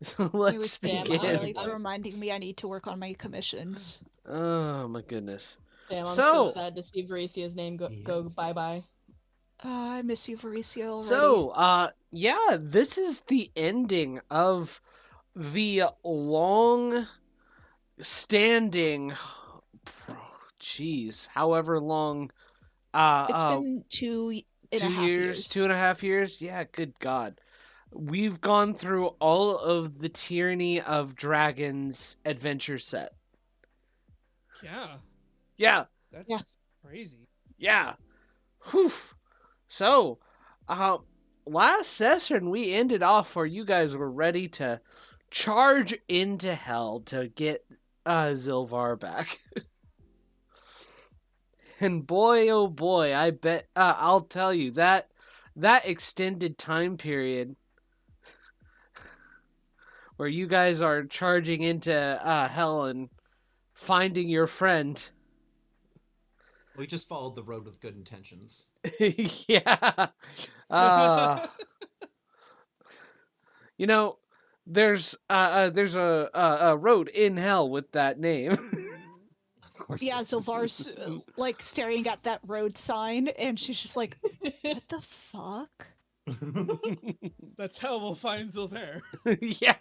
So Anyways, let's thank Damn, you, begin. Riley, for reminding me I need to work on my commissions. Oh my goodness. I'm so So, sad to see Varisia's name go Yes. bye bye. I miss you, Varicia, already. yeah, this is the ending of the long standing, jeez, however long, It's been 2.5 years. 2.5 years. Yeah, good God. We've gone through all of the Tyranny of Dragons adventure set. Yeah, Yeah, Yeah. that's crazy. yeah. Whew. So, uh, last session we ended off where you guys were ready to charge into hell to get Zilvar back. And boy, oh boy, I bet I'll tell you that extended time period where you guys are charging into hell and finding your friend. We just followed the road with good intentions. Yeah. Uh, you know, there's a road in hell with that name. Of course. Yeah, Zilvar's like staring at that road sign, and she's just like, "What the fuck?" That's how we'll find Silver. Yeah.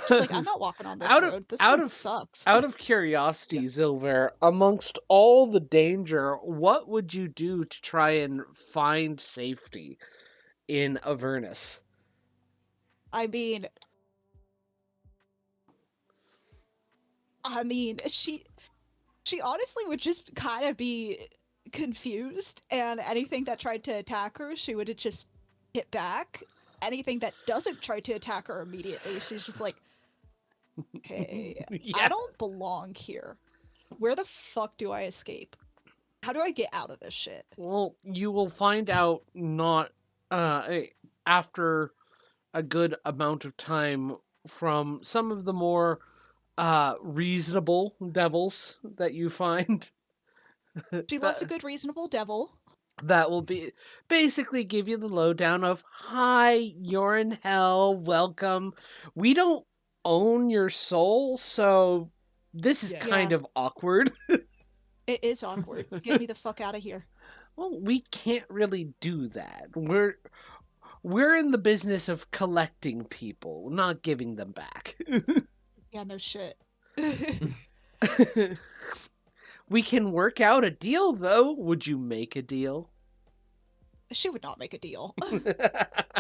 She's like, "I'm not walking on this out of road. This out road of sucks." out of curiosity, Zilver, amongst all the danger, what would you do to try and find safety in Avernus? I mean, she honestly would just kind of be confused, and anything that tried to attack her, she would just hit back. Anything that doesn't try to attack her immediately, she's just like, "Hey, I Yeah. don't belong here. Where the fuck do I escape? How do I get out of this shit?" Well, you will find out not after a good amount of time from some of the more reasonable devils that you find. She loves a that good reasonable devil. that will be basically give you the lowdown of, hi, you're in hell, welcome. We don't own your soul, so this is Yeah. kind Yeah. of awkward. It is awkward. Get me the fuck out of here. Well, we can't really do that. We're in the business of collecting people, not giving them back. Yeah, no shit. We can work out a deal, though. Would you make a deal? She would not make a deal.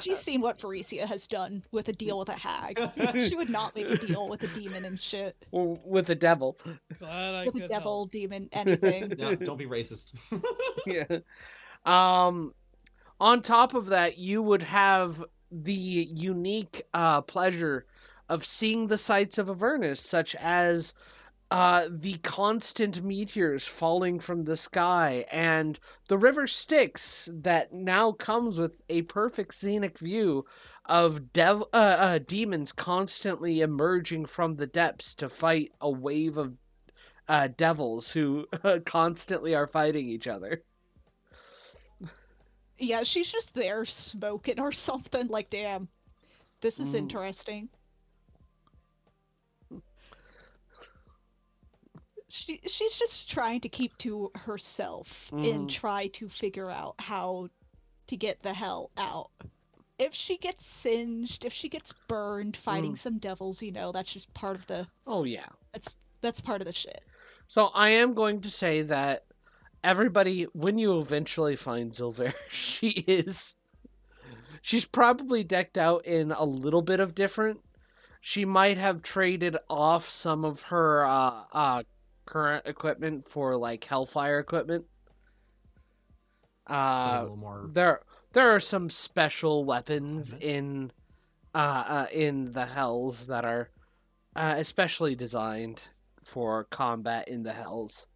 She's seen what Faricia has done with a deal with a hag. She would not make a deal with a demon and shit. Or with a devil. Glad I With a could devil, help. demon, anything. No, don't be racist. Yeah. Um. On top of that, you would have the unique pleasure of seeing the sights of Avernus, such as the constant meteors falling from the sky and the river Styx that now comes with a perfect scenic view of demons constantly emerging from the depths to fight a wave of devils who constantly are fighting each other. Yeah, she's just there smoking or something. Like, damn, this is Mm. interesting. She's just trying to keep to herself and try to figure out how to get the hell out. If she gets singed, if she gets burned fighting some devils, that's just part of the Oh, yeah. that's part of the shit. So I am going to say that everybody, when you eventually find Zilver, she's probably decked out in a little bit of different. She might have traded off some of her current equipment for like Hellfire equipment. A little more. There are some special weapons in the Hells that are especially designed for combat in the Hells.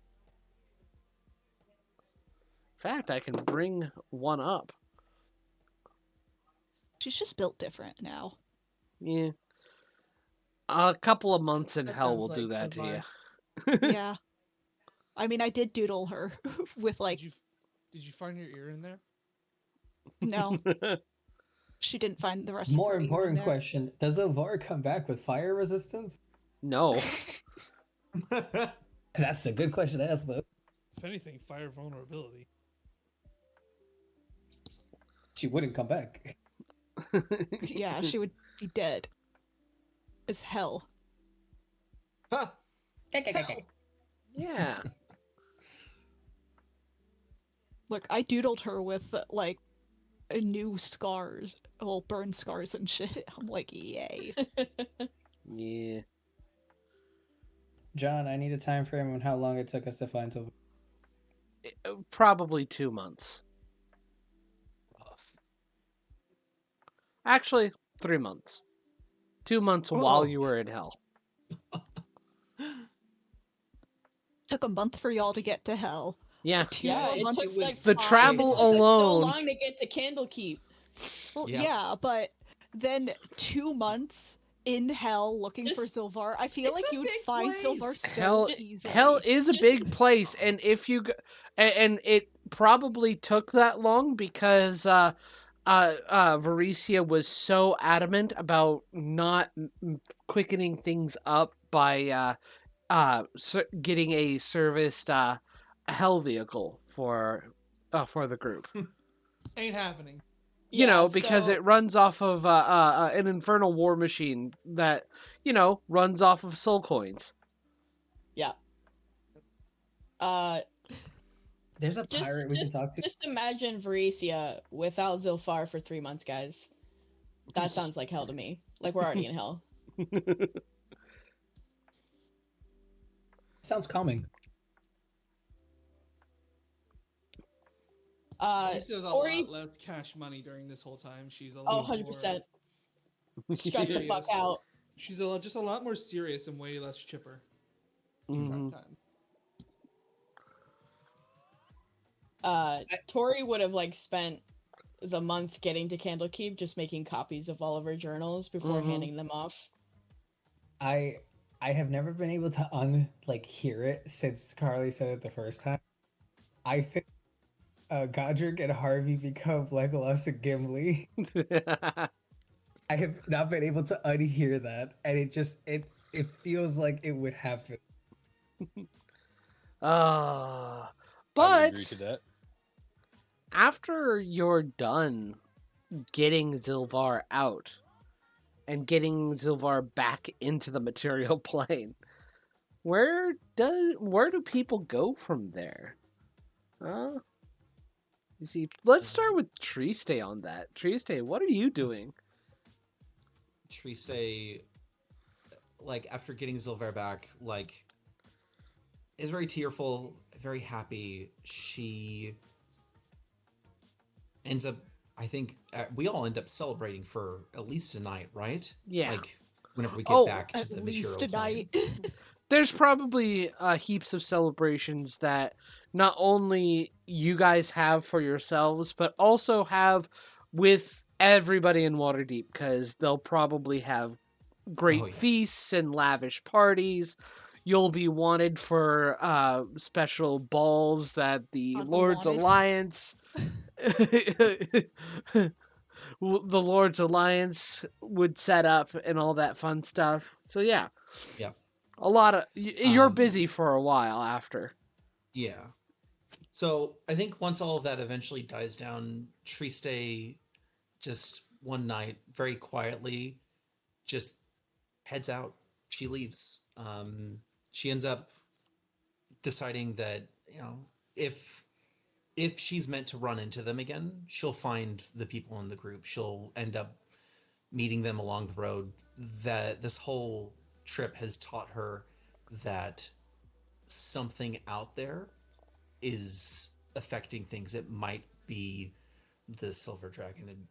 In fact, I can bring one up. She's just built different now. Yeah. A couple of months in That hell sounds will do like that to you. Silvar. Yeah. I mean, I did doodle her with like Did you find your ear in there? no. she didn't find the recipe. More important question: does Ovar come back with fire resistance? No. That's a good question to ask, though. If anything, fire vulnerability. She wouldn't come back. Yeah, she would be dead as hell. Huh. Yeah. Look, I doodled her with like new scars, well, burn scars and shit. I'm like, yay. Yeah. John, I need a time frame on how long it took us to find Silver. Probably 2 months. Actually, 3 months. 2 months while you were in hell. Took a month for y'all to get to hell. Yeah. Yeah, it months. took like The it travel took us so alone. long to get to Candlekeep. Well, Yeah. yeah, but then 2 months in hell looking for Just- Sylvar. I feel It's like a you would big find place. Sylvar so Hell, easily. hell is a Just- big place, and if you and it probably took that long because Varesia was so adamant about not quickening things up by getting a serviced hell vehicle for the group. Ain't happening. You Yeah, know, because so- it runs off of an infernal war machine that, you know, runs off of soul coins. Yeah. There's a pirate we can talk to. Just imagine Varesia without Zilfar for 3 months, guys. That sounds like hell to me. Like we're already in hell. Sounds calming. This is a Ori- lot less cash money during this whole time. She's a Oh, lot 100%. more Stress the fuck out. She's just a lot more serious and way less chipper. Mhm. Tori would have like spent the month getting to Candlekeep just making copies of all of her journals before handing them off. I have never been able to hear it since Carly said it the first time. I think Godric and Harvey become Legolas and Gimli. I have not been able to unhear that, and it feels like it would happen. I would But agree to that. after you're done getting Zilvar out and getting Zilvar back into the material plane, where do people go from there? You see, let's start with Triste on that. Triste, what are you doing? Triste, like, after getting Zilver back, like, is very tearful, very happy. She ends up, I think, we all end up celebrating for at least a night, right? Yeah. Like, whenever we get back to At the least material a plane. night. There's probably heaps of celebrations that not only you guys have for yourselves, but also have with everybody in Waterdeep, because they'll probably have great Oh, yeah. feasts and lavish parties. You'll be wanted for special balls that the Lord's Unwanted. Alliance the Lord's Alliance would set up and all that fun stuff. So yeah. Yeah. A lot of you're busy for a while after. Yeah. So I think once all of that eventually dies down, Triste just one night, very quietly, just heads out. She leaves. She ends up deciding that, you know, if she's meant to run into them again, she'll find the people in the group. She'll end up meeting them along the road. That this whole trip has taught her that something out there is affecting things. It might be the silver dragon, and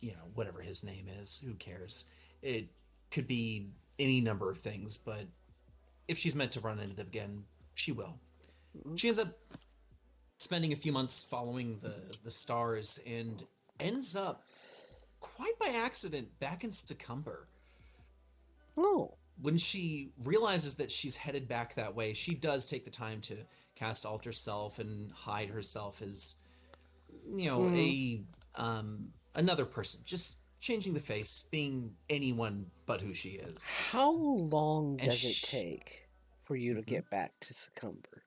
you know, whatever his name is, who cares? It could be any number of things, but if she's meant to run into them again, she will. She ends up spending a few months following the stars and ends up quite by accident back in Succumber. Oh. When she realizes that she's headed back that way, she does take the time to cast Alter Self and hide herself as, you know, a another person, just changing the face, being anyone but who she is. How long And does it take for you to Mhm. get back to Succumber?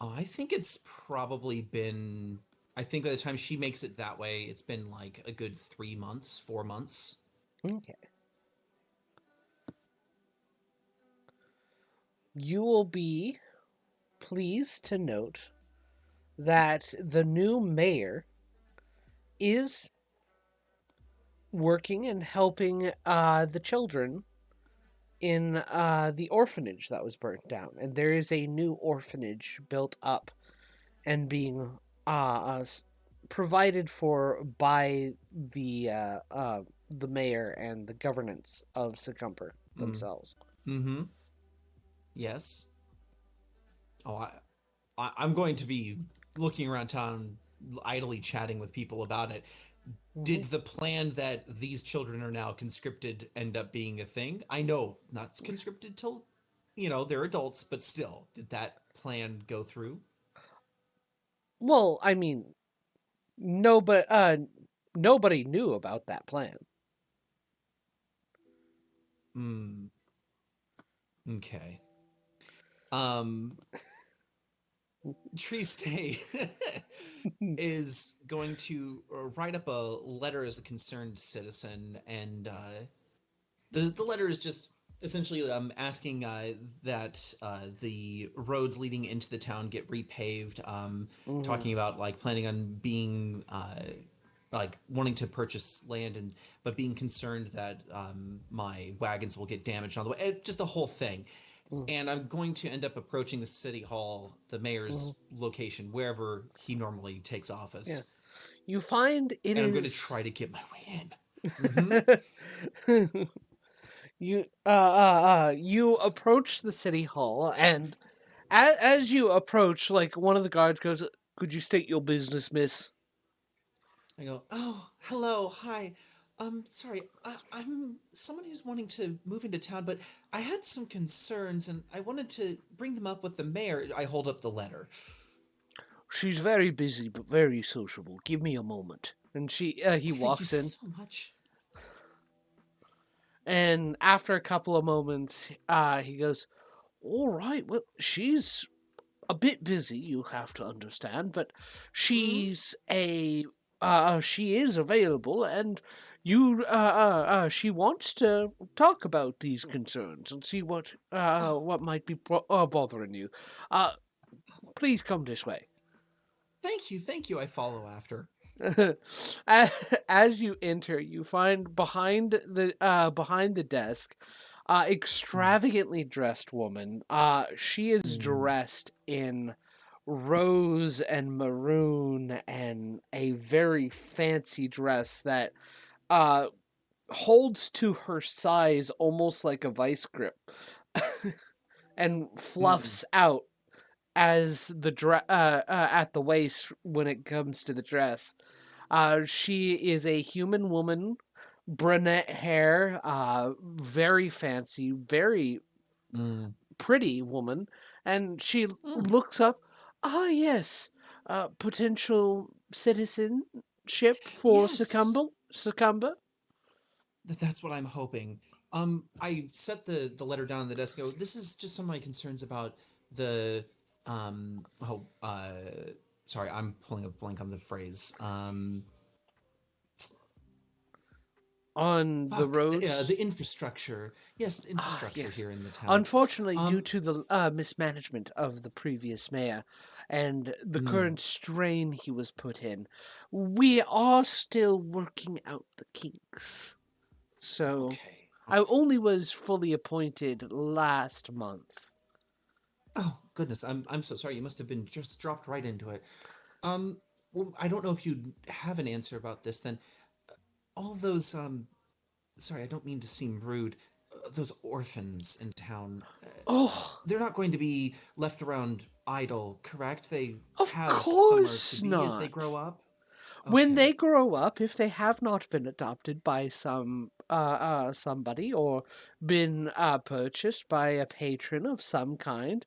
I think it's probably been. I think by the time she makes it that way, it's been like a good 3 months, 4 months. Okay. You will be pleased to note that the new mayor is working and helping the children in the orphanage that was burnt down. And there is a new orphanage built up and being provided for by the mayor and the governance of Succumber themselves. Mm-hmm. Yes. Oh, I'm going to be looking around town, idly chatting with people about it. Did Mhm. the plan that these children are now conscripted end up being a thing? I know not conscripted till, they're adults, but still, did that plan go through? Well, I mean, nobody knew about that plan. Hmm. Okay. Um, Triste is going to write up a letter as a concerned citizen, and the letter is just essentially asking that the roads leading into the town get repaved. Mhm. Talking about like planning on being like wanting to purchase land but being concerned that my wagons will get damaged on the way. Just the whole thing. Mhm. And I'm going to end up approaching the city hall, the mayor's Mhm. location, wherever he normally takes Yeah. office, You find it and I'm going to try is to get my way in. Mm-hmm. you approach the city hall, and as you approach, like, one of the guards goes, "Could you state your business, miss?" I go, oh, hello, hi. Sorry, I'm someone who's wanting to move into town, but I had some concerns and I wanted to bring them up with the mayor. I hold up the letter. She's very busy but very sociable. Give me a moment. And he Thank you walks in, so much. and after a couple of moments, he goes, "All right, well, she's a bit busy, you have to understand, but Mm-hmm. she is available, and she wants to talk about these concerns and see Oh, what might be bothering you. Uh, please come this way." thank you. I follow after. As you enter, you find behind the desk, Mm, extravagantly dressed woman. She is mm, dressed in rose and maroon and a very fancy dress that uh holds to her size almost like a vice grip and mm, fluffs out as at the waist when it comes to the dress. She is a human woman, brunette hair, very fancy, very mm, pretty woman, and she mm. looks up. Ah, yes, potential citizenship for Yes, Succumber. that's what I'm hoping. I set the letter down on the desk. Go. This is just some of my concerns about the um. Oh, sorry, I'm pulling a blank on the phrase. On the Fuck roads. the infrastructure. Yes, the Ah, infrastructure yes. here in the town. Unfortunately, due Um. to the mismanagement of the previous mayor and the mm, current strain he was put in, we are still working out the kinks. So, okay. I Okay. only was fully appointed last month. Oh goodness, I'm so sorry. You must have been just dropped right into it. Um. Well, I don't know if you have an answer about this. Then all of those sorry, I don't mean to seem rude. Those orphans in town, Oh, they're not going to be left around idle, correct? They of have somewhere to course be as they not. grow up. When they Okay. grow up, if they have not been adopted by somebody or been purchased by a patron of some kind,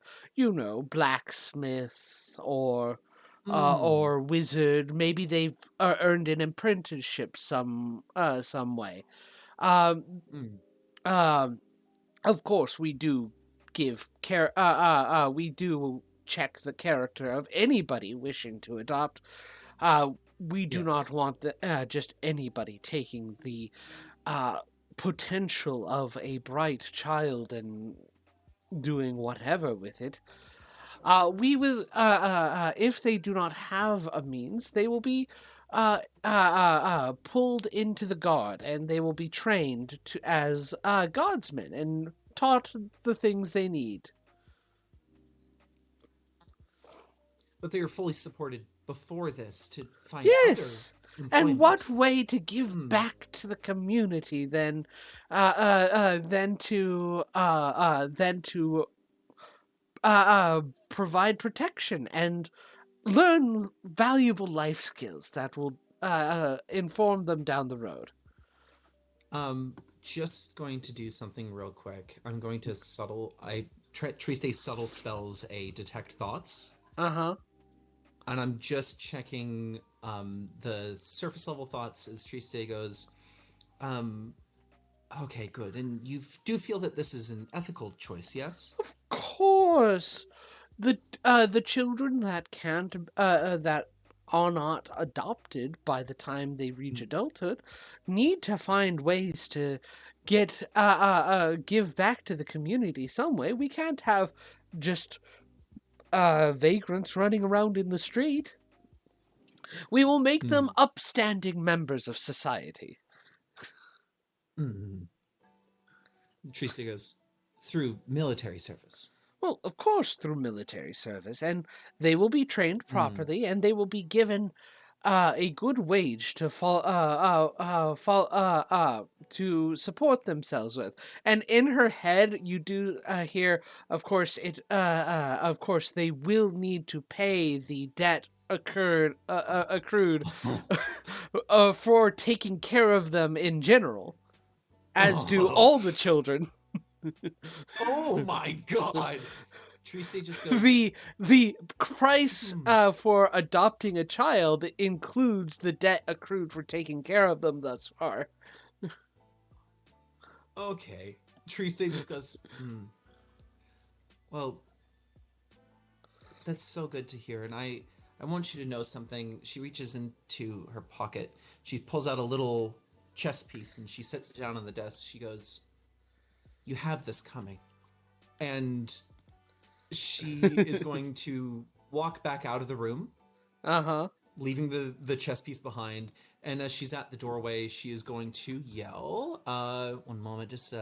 blacksmith or Mm, or wizard. Maybe they've earned an apprenticeship some way. Um, mm, um, of course, we do we do check the character of anybody wishing to adopt. We do not yes. want just anybody taking the uh, potential of a bright child and doing whatever with it. We will, if they do not have a means, they will be pulled into the guard, and they will be trained as guardsmen and taught the things they need. But they were fully supported before this to find other Yes. And employment. what way to give Hmm. back to the community than to provide protection and learn valuable life skills that will inform them down the road. Just going to do something real quick. I'm going to Triste subtle spells a detect thoughts, Uh huh. and I'm just checking the surface level thoughts as Triste goes. Um, okay, good. And you do feel that this is an ethical choice, yes? Of course, the children that can't that are not adopted by the time they reach Mm, adulthood need to find ways to give back to the community some way. We can't have just vagrants running around in the street. We will make them mm, upstanding members of society. mm. Triste goes through military service. Well, of course, through military service, and they will be trained Mm, properly, and they will be given a good wage to support themselves with. And in her head, you do hear, of course, they will need to pay the debt accrued for taking care of them in general, as do Oh, all the children. oh my god! Triste just goes, The price hmm, for adopting a child includes the debt accrued for taking care of them thus far. okay. Triste just goes, hmm. Well, that's so good to hear. And I want you to know something. She reaches into her pocket. She pulls out a little chess piece and she sets it down on the desk. She goes, you have this coming. And she is going to walk back out of the room, Uh huh. leaving the chess piece behind. And as she's at the doorway, she is going to yell, one moment, just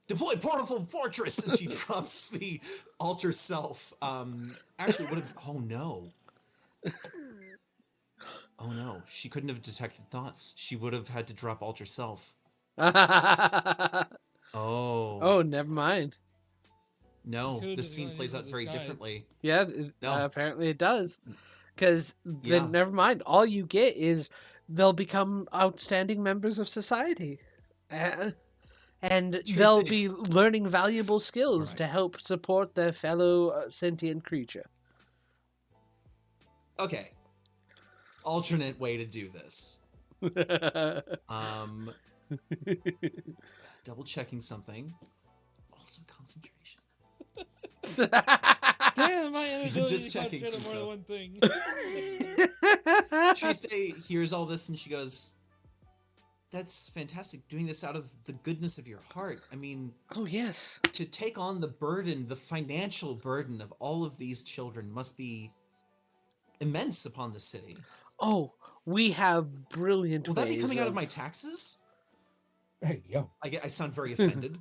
deploy portable fortress, and she drops the altar self. Actually, would have. Oh no! Oh no! She couldn't have detected thoughts. She would have had to drop altar self. Oh Oh, Never mind. no! could've The just scene gone plays using out very disguise. differently. Yeah, No. apparently it does. Because Yeah. then, never mind. All you get is they'll become outstanding members of society. Uh, and they'll Triste. be learning valuable All skills right. to help support their fellow sentient creature. Okay. Alternate way to do this. Um, double checking something. Also concentration. Damn, my inability Just to checking concentrate on more some than one thing. Triste hears all this and she goes, "That's fantastic. Doing this out of the goodness of your heart. I mean, Oh, yes. to take on the burden, the financial burden of all of these children must be immense upon the city. Oh, we have brilliant Will that be ways coming out of of... my taxes? Hey, yo. I sound very offended.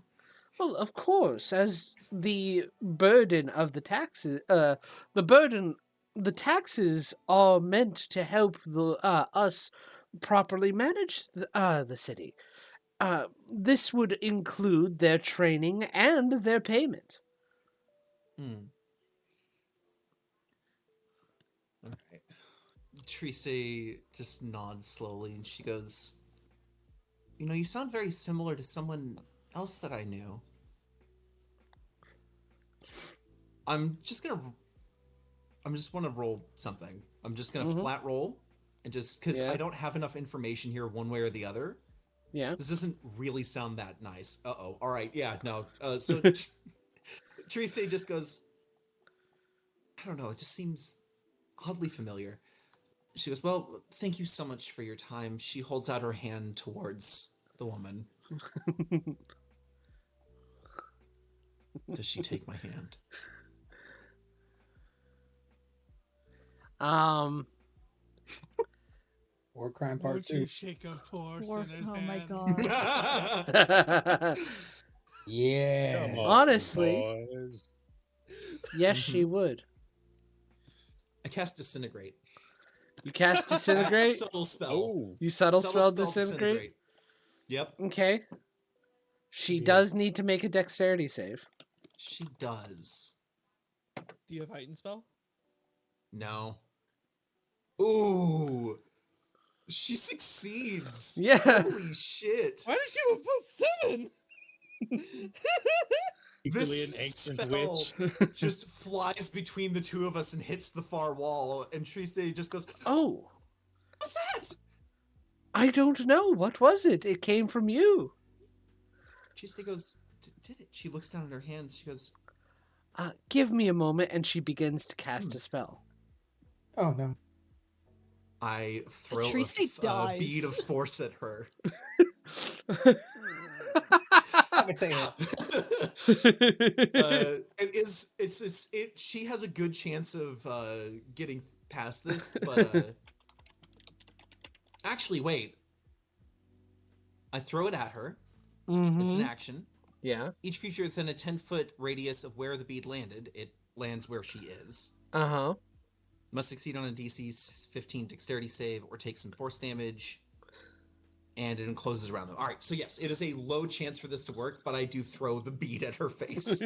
Well, of course, as the burden of the taxes, the taxes are meant to help us properly manage the city. This would include their training and their payment. Hmm. All right. Triste just nods slowly and she goes, "You know, you sound very similar to someone else that I knew. I'm just gonna. I'm just want to roll something. I'm just gonna Mhm. flat roll, and just because Yeah. I don't have enough information here one way or the other. Yeah. This doesn't really sound that nice. Uh-oh. All right. Yeah. No. So Triste just goes. I don't know. It just seems oddly familiar. She goes, "Well, thank you so much for your time." She holds out her hand towards the woman. Does she take my hand? War crime part Won't you 2. shake a poor War- sinner's oh my hand? god. Yeah. Come on, Honestly. boys. Yes, she would. I cast disintegrate. You cast disintegrate. Subtle spell. Oh, You subtle spell disintegrate. disintegrate. Yep, Okay. She Yeah. does need to make a dexterity save. she does. Do you have heightened spell? No. Ooh. She succeeds. Yeah. Holy shit. Why did you have +7? equally an ancient spell witch. just flies between the two of us and hits the far wall, and Triste just goes, Oh, "What's that?" I don't know. What was it? It came from you. Triste goes, "Did it?" She looks down at her hands. She goes, Give me a moment, and she begins to cast a spell. Oh no. I throw Triste a dies. bead of force at her. I would say She has a good chance of getting past this, but actually, wait. I throw it at her. It's an Mhm. action. Yeah. Each creature within a 10-foot radius of where the bead landed, it lands where she is. Uh huh. Must succeed on a DC 15 dexterity save or take some force damage. And it encloses around them. All right, so yes, it is a low chance for this to work, but I do throw the bead at her face as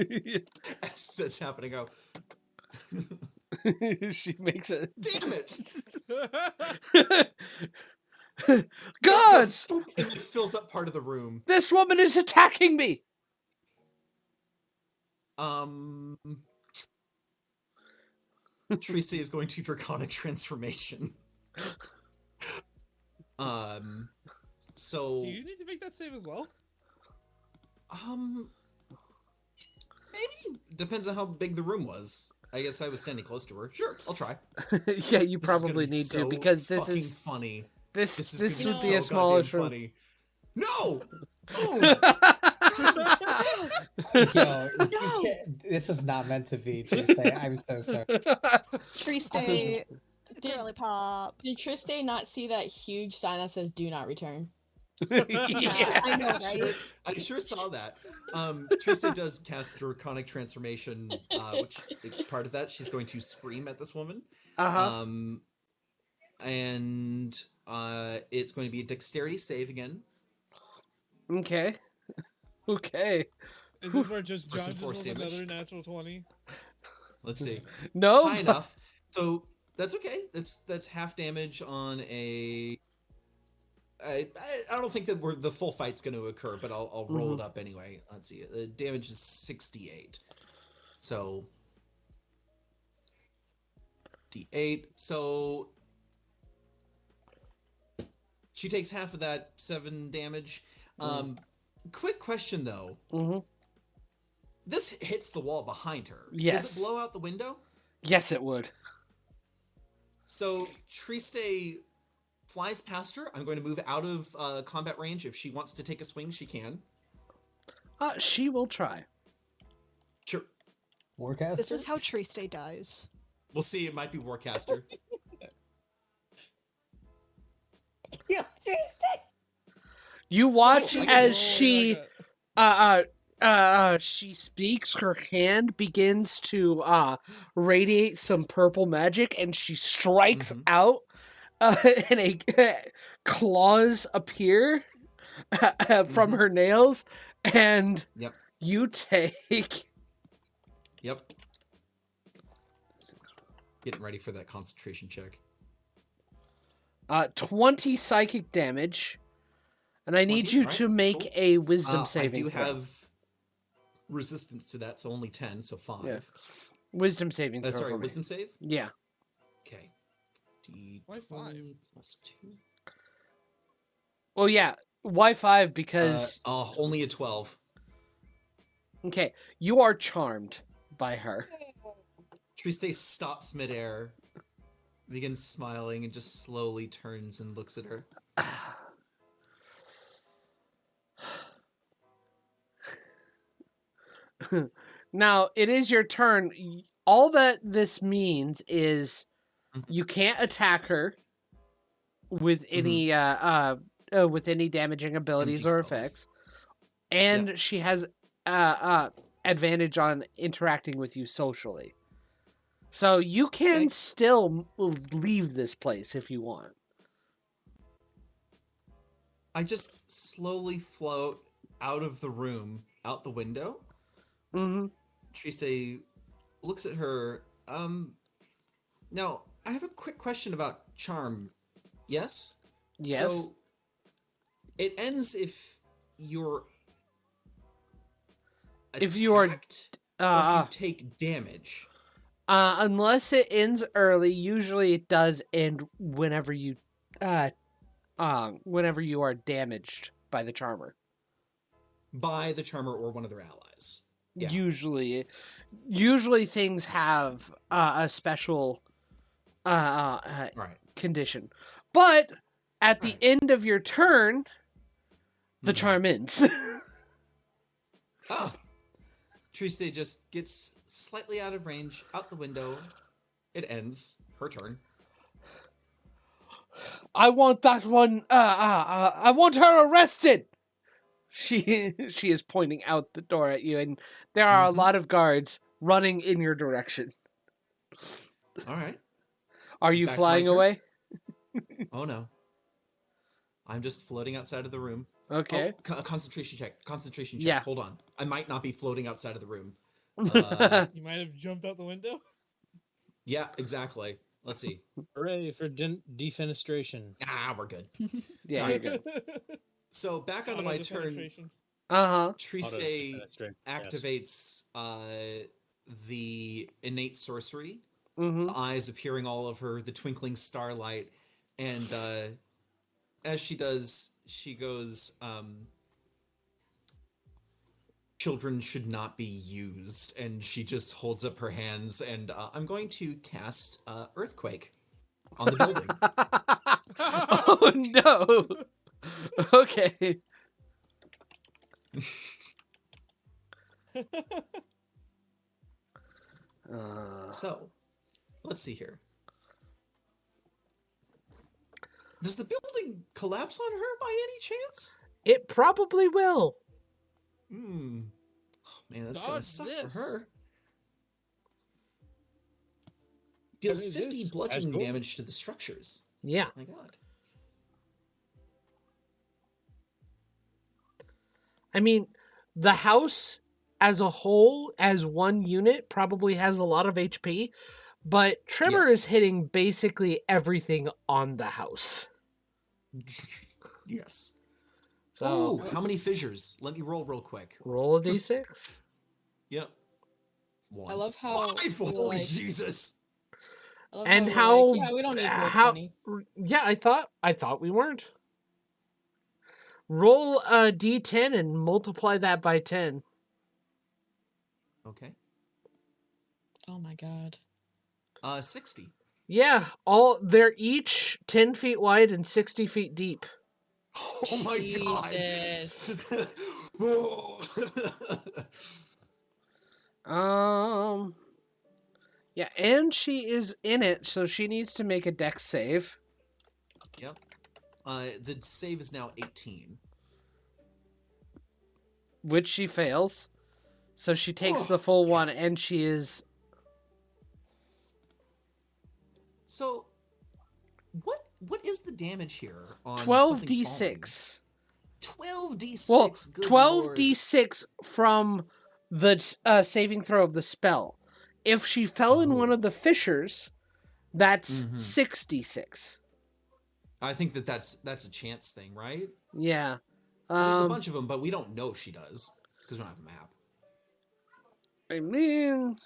that's happening. Oh, She makes it. damn it! Gods! And it fills up part of the room. This woman is attacking me. Triste is going to Draconic Transformation. So Do you need to make that save as well? maybe depends on how big the room was. I guess I was standing close to her. Sure, I'll try. Yeah, you This is gonna probably be need to so because this fucking is funny. this This would gonna be a so smallish goddamn room. funny. No. Boom! yo, No! you can't- this was not meant to be, Triste. I'm so sorry. Triste, Did- girly pop. Did Triste not see that huge sign that says "Do not return"? Yeah. I know, right? I sure saw that. Trista does cast Draconic Transformation, which part of that she's going to scream at this woman. Uh-huh. And it's going to be a dexterity save again. Okay. Okay. Is this where just For John some just force rolled damage. another natural 20? Let's see. No. High enough. So that's okay. That's half damage on a. I don't think that the full fight's going to occur, but I'll roll it up anyway. Let's see. The damage is 68. So D8. So she takes half of that 7 damage. Quick question though. Mm-hmm. This hits the wall behind her. Yes. Does it blow out the window? Yes, it would. So Triste flies past her. I'm going to move out of combat range. If she wants to take a swing, she can. She will try. Sure. Warcaster? This is how Triste dies. We'll see. It might be Warcaster. Yo, Triste! You watch I can as roll she like she speaks, her hand begins to radiate some purple magic and she strikes Mhm. out and a claws appear from her nails and Yep. you take Yep. Getting ready for that concentration check. 20 psychic damage. And I need 20, you right, to make cool. a wisdom saving I do throw. have resistance to that, so only 10, so 5. Yeah. Wisdom saving throw Sorry, for me. wisdom save? Yeah. Okay. Why 5? plus 2. Oh yeah, why 5? Because Only a 12. okay, you are charmed by her. Triste stops midair, begins smiling, and just slowly turns and looks at her. Now, it is your turn. All that this means is you can't attack her with any damaging abilities MG or spells. effects, and she has advantage on interacting with you socially. So you can still leave this place if you want. I just slowly float out of the room, out the window. Mm-hmm. Triste looks at her. Now, I have a quick question about charm. Yes? Yes. So, it ends if you're attacked, If you are, or if you take damage. unless it ends early, usually it does end whenever you are damaged by the charmer. By the charmer or one of their allies. Yeah. Usually things have a special Right. condition, but at the end of your turn, the charm ends. Triste just gets slightly out of range, out the window. It ends. Her turn. I want that one. I want her arrested. She is pointing out the door at you, and there are a lot of guards running in your direction. All right. Are you Back to flying my turn? away? Oh no. I'm just floating outside of the room. Okay. Oh, concentration check. Concentration check. Yeah. Hold on. I might not be floating outside of the room. You might have jumped out the window. Yeah, exactly. Let's see. Hooray for defenestration. We're good. Yeah, you're good. So back onto my turn. Triste Auto-defenestration, activates the innate sorcery. Mm-hmm. The eyes appearing all over, the twinkling starlight, and as she does, she goes, children should not be used, and she just holds up her hands, and I'm going to cast Earthquake on the building. Oh no. Okay. So, let's see here. Does the building collapse on her by any chance? It probably will. Oh man, that's gonna Dodge suck this. for her. Deals 50 bludgeoning damage to the structures. Yeah. My god. I mean, the house as a whole, as one unit, probably has a lot of HP, but Tremor is hitting basically everything on the house. Yes. So, how many fissures? Let me roll real quick. Roll a d6. Yep. 1. I love how 5! you're Holy like- Jesus! I love And you're how? like, yeah, we don't need roll 20. Yeah, I thought we weren't. Roll a d10 and multiply that by 10. Okay. Oh my god. 60. Yeah, they're each 10 feet wide and 60 feet deep. Oh my Jesus. god. Yeah, and she is in it, so she needs to make a dex save. Yep. The save is now 18. Which she fails. So she takes the full one, and she is... So, what is the damage here on 12d6. 12d6? Well, Good 12d6 from the saving throw of the spell. If she fell in one of the fissures, that's 6d6. I think that's a chance thing, right? Yeah. There's a bunch of them, but we don't know if she does because we don't have a map. I mean,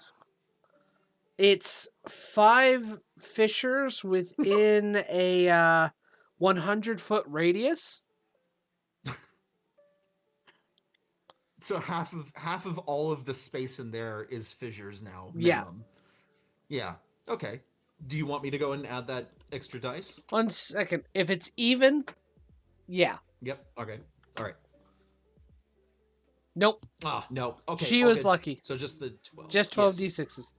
It's 5 fissures within a 100-foot radius. So half of all of the space in there is fissures now, Yeah. minimum. Yeah. Okay. Do you want me to go and add that extra dice? 1 second. If it's even, yeah. Yep. Okay. All right. Nope. Ah, no. Okay. She all was good. lucky. So just the 12. Just 12 Yes. d6s.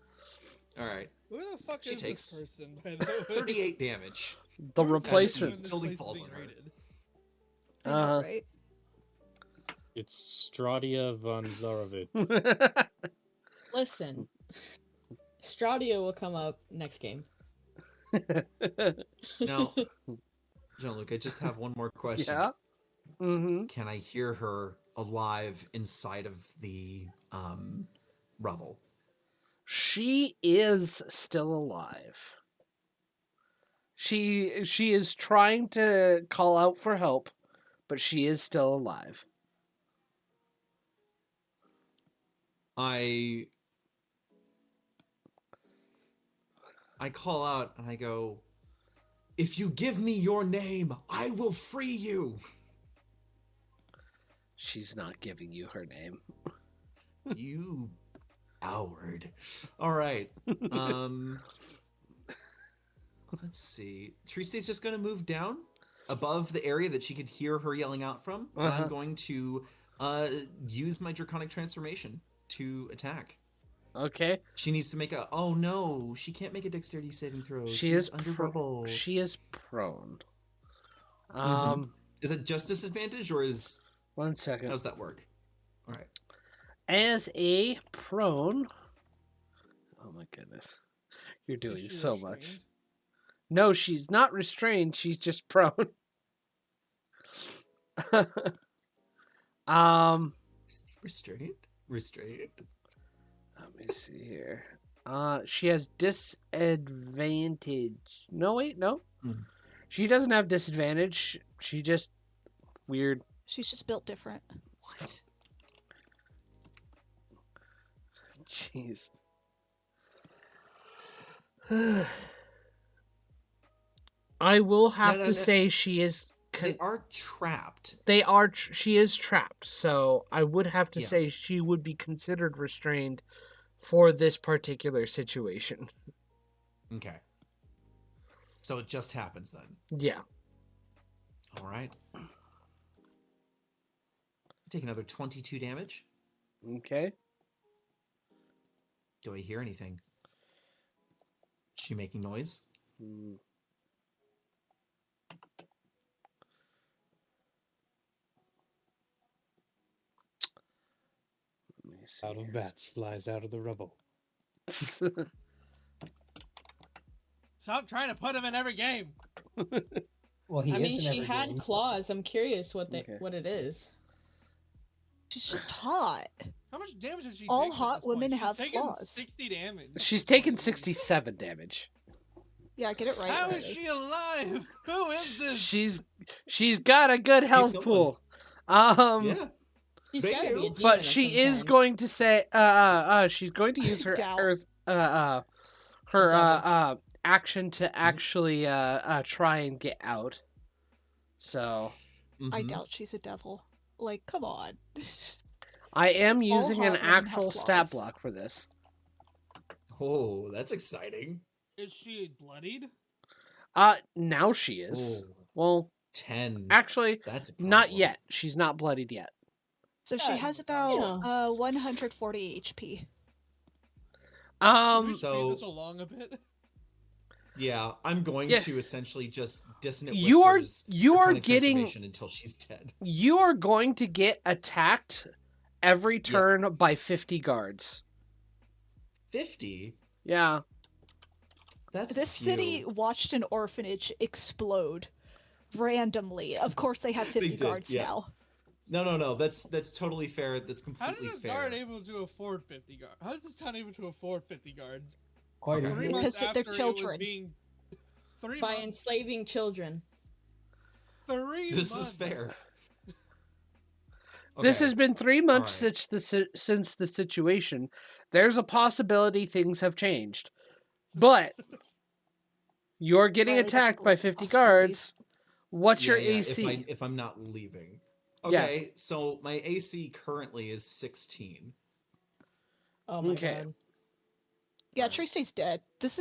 All right. Who the fuck She is takes this person, by the way? 38 damage. The Where's replacement. when this Building place is falls being on her. raided? I know, Uh-huh. right? It's Stradia von Zarovich. Listen, Stradia will come up next game. Now, Jean-Luc, I just have one more question. Yeah. Mm-hmm. Can I hear her alive inside of the rubble? She is still alive. She is trying to call out for help, but she is still alive. I call out and I go, "If you give me your name, I will free you." She's not giving you her name. You coward. All right. Let's see. Triste's just going to move down above the area that she could hear her yelling out from. And Uh-huh. I'm going to use my Draconic Transformation to attack. Okay. She needs to make a... Oh, no. She can't make a dexterity saving throw. She She's is under rubble. She is prone. Is it just disadvantage or is... 1 How second. does that work? All right. As a prone. Oh my goodness. You're Is doing she so much. restrained? No, she's not restrained. She's just prone. Restrained? Restrained? Let me see here. She has disadvantage. No, wait, no. Hmm. She doesn't have disadvantage. She just weird. She's just built different. What? Jeez. I will have No, to say she is. They are trapped. They are. She is trapped. So I would have to Yeah. say she would be considered restrained for this particular situation. Okay. So it just happens then. Yeah. All right. Take another 22 damage. Okay. Do I hear anything? Is she making noise? Mm. Let me see Out of here. bats flies out of the rubble. Stop trying to put him in every game. Well, he I is mean, in she every had game. claws. I'm curious what Okay. what it is. She's just hot. How much damage has she All taken at hot this point? women She's have taken claws. 60 damage. She's taken 67 damage. Yeah, get it right. How Riley. is she alive? Who is this? She's got a good health someone. pool. Yeah. She's They got to be a do. demon But of she some is kind. going to say she's going to use her Doubt. her action to actually try and get out. So I Mhm. doubt she's a devil. Like, come on. I am All using an hot women have actual stat claws. block for this. Oh, that's exciting. Is she bloodied? Now she is. Oh, Well, 10. actually, That's a not problem. yet. She's not bloodied yet. So she Yeah, has you about 140 HP. Can we So- speed this along a bit? Yeah, I'm going Yeah. to essentially just dissonant You are whispers getting transformation until she's dead. you are going to get attacked every turn by 50 guards. 50? Yeah. That's This city few. watched an orphanage explode randomly. Of course, they have 50 did, guards yeah. now. No. That's totally fair. That's How does completely this fair. guard able to afford 50 guards? How is this town able to afford 50 guards? Quite Okay. 3 easily. months Because they're after it children. was being... 3 By months. enslaving children. 3 This months. is fair. This Okay. has been 3 months Alright. since the situation. There's a possibility things have changed. But you're getting Riley doesn't attacked by believe in 50 possibilities. guards. What's your Yeah, AC? if I'm not leaving. Yeah. Okay, so my AC currently is 16. Oh my Okay. god. Yeah, Alright. Triste's dead. This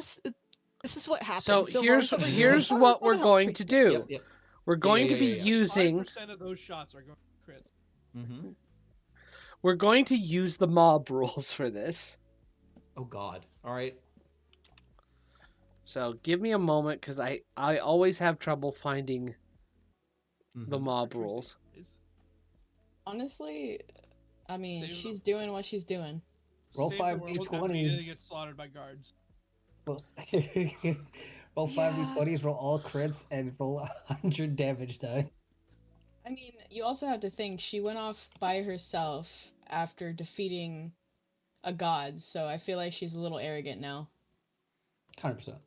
is what happens. So here's Sylvar's here's like, "Oh, what I we're wanna help going to Triste." do. Yep, yep. We're going to be yeah. using 5% of those shots are going to crits. Mm-hmm. we're going to use the mob rules for this. Oh God. All right. So give me a moment because I always have trouble finding the Mhm. mob Triste rules. is. Honestly, I mean, Save she's them. doing what she's doing. Roll Save 5 the world, D20s. immediately get slaughtered by guards. Roll, roll 5 Yeah. D20s, roll all crits, and roll 100 damage die. I mean, you also have to think she went off by herself after defeating a god, so I feel like she's a little arrogant now. 100%.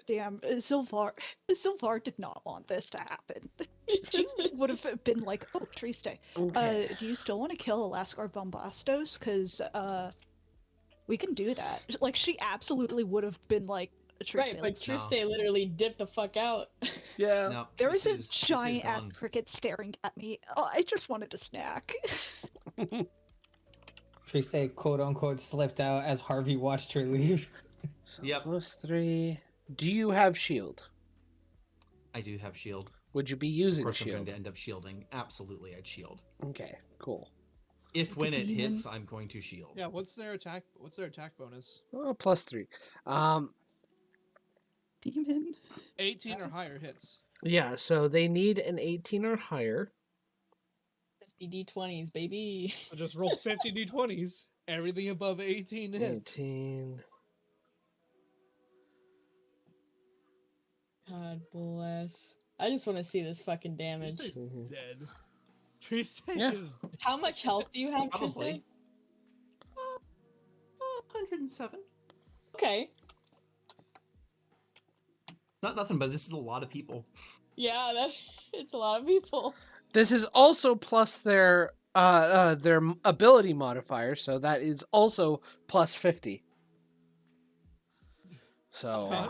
Damn, Sylvar did not want this to happen. She would have been like, "Oh, Triste, Okay. do you still want to kill Alaskar Bombastos? Because we can do that." Like, she absolutely would have been like, Triste, Right, but let's- Triste No. literally dipped the fuck out. Yeah. Now There was a Triste's giant gone. ass cricket staring at me. Oh, I just wanted a snack. Triste quote unquote slipped out as Harvey watched her leave. So Yep. +3. Do you have shield? I do have shield. Would you be Of using course, I'm going shield? to end up shielding. Absolutely, I'd shield. Okay, cool. If when it demon. hits, I'm going to shield. Yeah, what's their attack? What's their attack bonus? Oh, +3. Demon. 18 or higher hits. Yeah, so they need an 18 or higher. 50 D20s, baby. So just roll 50 d20s. Everything above 18 hits. 18. God bless. I just want to see this fucking damage. Triste's Mhm. dead. Triste Yeah. is How much health do you have, Triste? Probably. 107. Okay. Not nothing, but this is a lot of people. Yeah, it's a lot of people. This is also plus their ability modifier, so that is also +50. So Okay.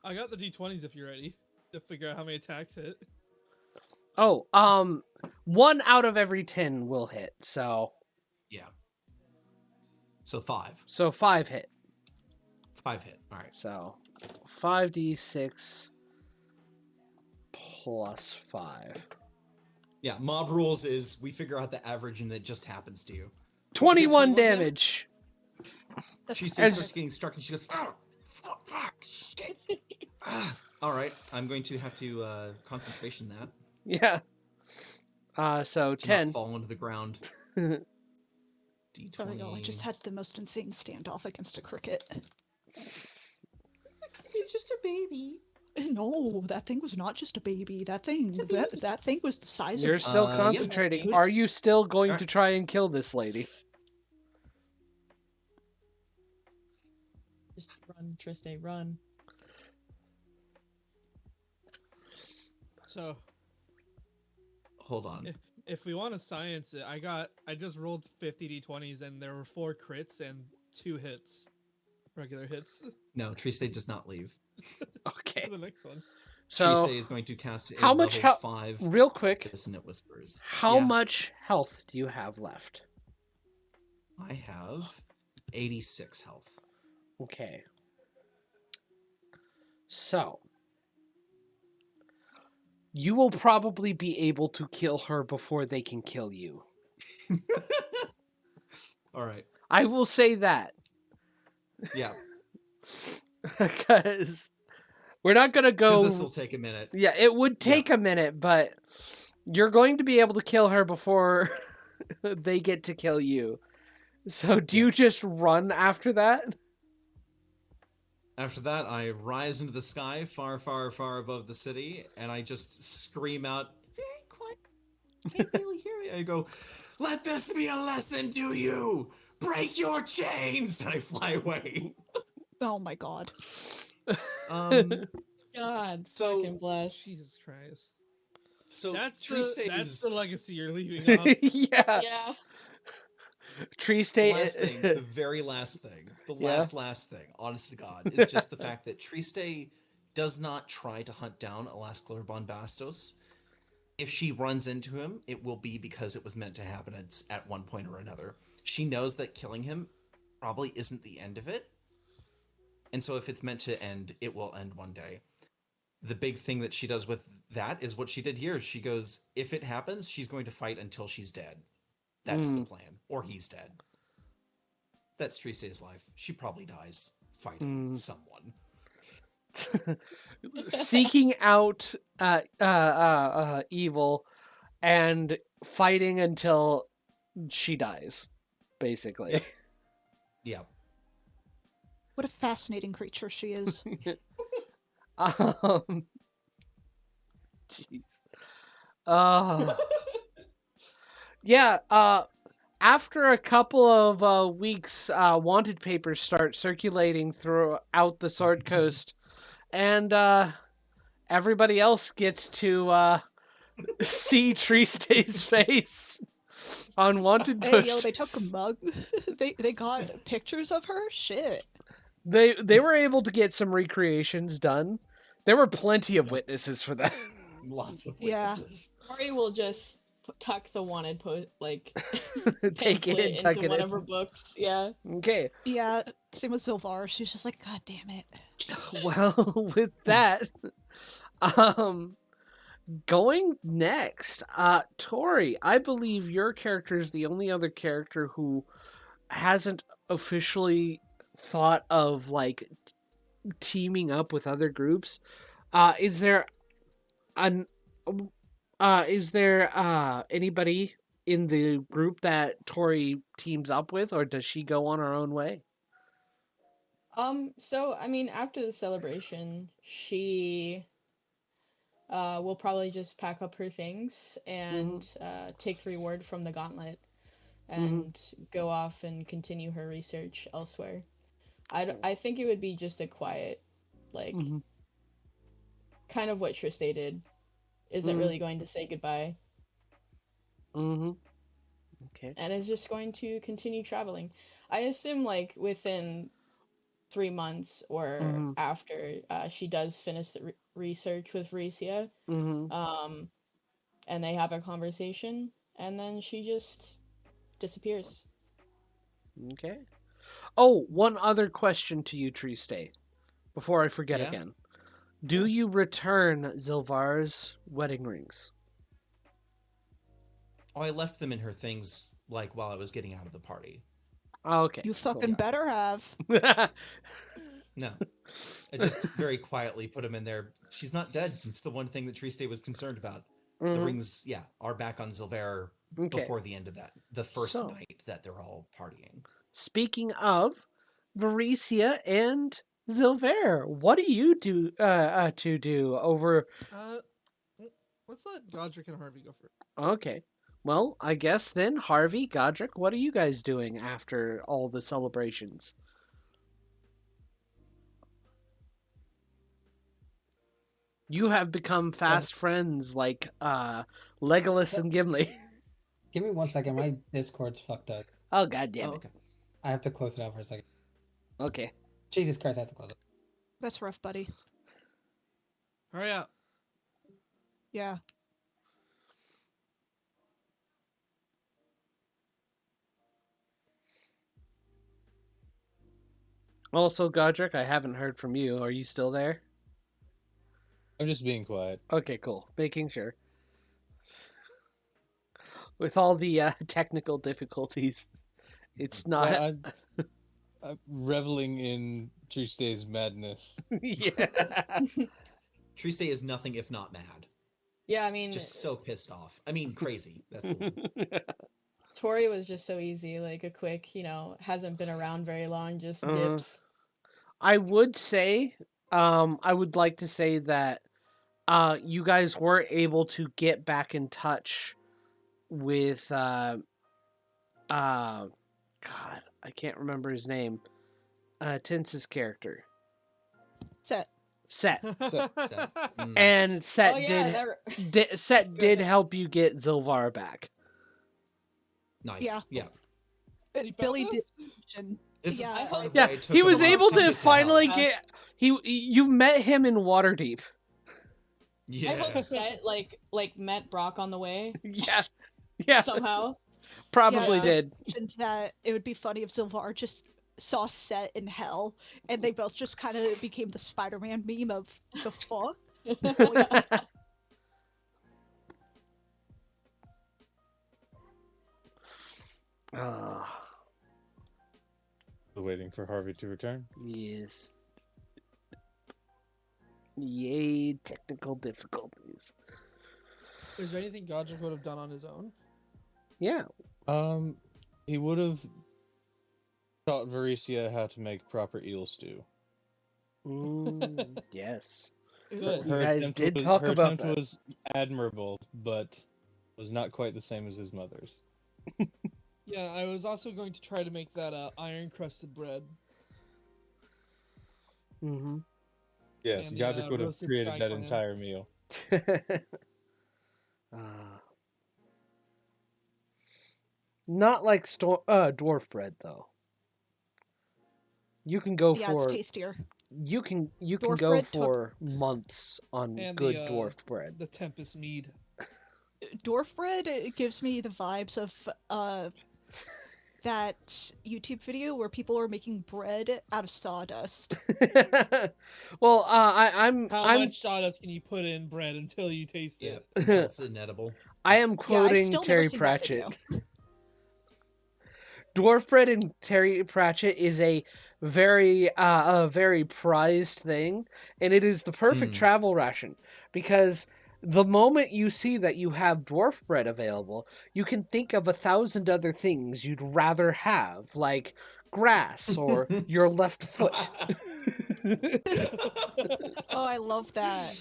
I got the d20s if you're ready to figure out how many attacks hit. oh, 1 out of every 10 will hit. So Yeah. So 5. 5 hit. 5 hit. All right. So 5d6 plus 5. Yeah, mob rules is we figure out the average and it just happens to you. 21 21 damage. That's She As- starts getting struck and she goes, "Oh, fuck, shit." All right, I'm going to have to concentration that. Yeah. So To 10. not fall into the ground. Sorry, D20. y'all. I just had the most insane standoff against a cricket. It's just a baby. No, that thing was not just a baby. That thing, that thing was the size You're of. still yeah. concentrating. Are you still going to Alright. try and kill this lady? Just run, Triste, run. So Hold on. if we want to science it, I just rolled 50 d20s and there were 4 crits and 2 hits. Regular hits. No, Triste does not leave. Okay. For the next one. So Triste is going to cast a how much level health? 5 Real quick, Dissonant Whispers. how Yeah, much health do you have left? I have 86 health. Okay. So you will probably be able to kill her before they can kill you. All right. I will say that. Yeah. Because we're not going to Because go. this will take a minute. Yeah, it would take a minute, but you're going to be able to kill her before they get to kill you. So do you just run after that? After that, I rise into the sky, far, far, far above the city, and I just scream out, very quiet, can't really hear me. I go, let this be a lesson to you! Break your chains! And I fly away. Oh my god. God, So- fucking bless. Jesus Christ. So That's Triste the is... legacy you're leaving off. Yeah. Yeah. Triste. The very last thing, the Yeah. last thing, honest to God, is just the fact that Triste does not try to hunt down Alaskler Bombastos. If she runs into him, it will be because it was meant to happen at one point or another. She knows that killing him probably isn't the end of it. And so if it's meant to end, it will end one day. The big thing that she does with that is what she did here. She goes, if it happens, she's going to fight until she's dead. That's the plan. Or he's dead. That's Triste's life. She probably dies fighting someone. Seeking out evil and fighting until she dies, basically. Yeah. What a fascinating creature she is. Jeez. Yeah, after a couple of weeks, wanted papers start circulating throughout the Sword Coast, and everybody else gets to see Triste's face on wanted Hey, posters. yo, they took a mug. they got pictures of her. Shit. They were able to get some recreations done. There were plenty of witnesses for that. Lots of Yeah. witnesses. Tori will just tuck the wanted Take pamphlet it, tuck into it one in. of her books. Yeah. Okay. Yeah, same with Sylvar. She's just like, God damn it. Well, with that, going next, Tori, I believe your character is the only other character who hasn't officially thought of like teaming up with other groups. Is there anybody in the group that Tori teams up with, or does she go on her own way? So I mean, after the celebration, she will probably just pack up her things and take the reward from the gauntlet and go off and continue her research elsewhere. I think it would be just a quiet, like, kind of what Triste did. Isn't really going to say goodbye. Okay. And is just going to continue traveling. I assume, like, within 3 months or after, she does finish the research with Ricia. And they have a conversation, and then she just disappears. Okay. Oh, one other question to you, Triste, before I forget again. Do you return Zilvar's wedding rings? Oh, I left them in her things, like, while I was getting out of the party. Oh, okay. You fucking better have. No. I just very quietly put them in there. She's not dead. It's the one thing that Triste was concerned about. The rings, are back on Zilver before the end of that. The first night that they're all partying. Speaking of Varicia and Zilver, what do you do to do over? Let's let Godric and Harvey go first. Okay. Well, I guess then, Harvey, Godric, what are you guys doing after all the celebrations? You have become fast friends like Legolas and Gimli. Give me 1 second. My Discord's fucked up. Oh, god damn it. Okay. I have to close it out for a second. Okay. Jesus Christ, I have to close it. That's rough, buddy. Hurry up. Yeah. Also, Godric, I haven't heard from you. Are you still there? I'm just being quiet. Okay, cool. Making sure. With all the technical difficulties, it's not. Well, I'm reveling in Triste's madness. Yeah. Triste is nothing if not mad. Yeah, I mean, Just so pissed off. I mean, crazy. That's the one. Tori was just so easy, like a quick, hasn't been around very long, just dips. I would say, I would like to say that you guys were able to get back in touch with God, I can't remember his name. Tince's character. Set. Set. So, And Set Oh yeah, Set did help you get Zilvar back. nice. Yeah. Yeah. Any Billy bad did ones? mention. This is Yeah, I hope- Yeah, why it took he him was a long able time to get finally hell. get. You met him in Waterdeep. I hope Yeah. Set met Brock on the way Yeah, yeah, somehow. probably Yeah. did. mentioned that it would be funny if Zilvar just saw Set in hell, and they both just kind of became the Spider-Man meme of the fuck. Ah, Still waiting for Harvey to return. yes. Yay, technical difficulties. Is there anything Godric would have done on his own? Yeah. He would have taught Varicia how to make proper eel stew. Yes. Good. You guys did talk her about attempt that. was admirable, but was not quite the same as his mother's. Yeah, I was also going to try to make that iron crusted bread. Mm-hmm. Yes, And the, Godric would have roasted created sky that clam. entire meal. Not like dwarf bread though. You can go Yeah, it's for tastier. you can Dwarf go bread for months on And good the dwarf bread. the Tempest mead. Dwarf bread, it gives me the vibes of that YouTube video where people are making bread out of sawdust. Well, I'm How much sawdust can you put in bread until you taste Yeah, it? until it's inedible. I am Yeah, I've quoting still never Terry seen that Pratchett. video. Dwarf bread in Terry Pratchett is a very prized thing, and it is the perfect travel ration because the moment you see that you have dwarf bread available, you can think of 1,000 other things you'd rather have, like grass or your left foot. Oh, I love that.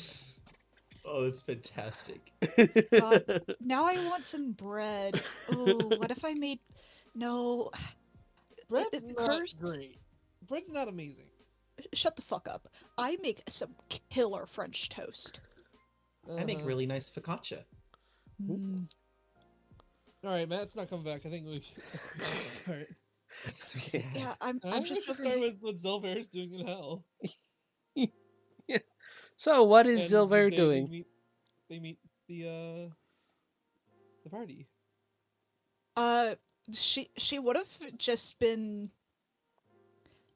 Oh, that's fantastic. God, now I want some bread. Oh, what if I made... No. Bread's not Cursed? great. Bread's not amazing. Shut the fuck up. I make some killer French toast. I make really nice focaccia. Mm. All right, Matt's not coming back. I think we should start. It's so sad. Yeah, I'm I think just we should hoping... start with what Zilver's doing in hell. So, what is And Silver they doing? They meet the party. She would have just been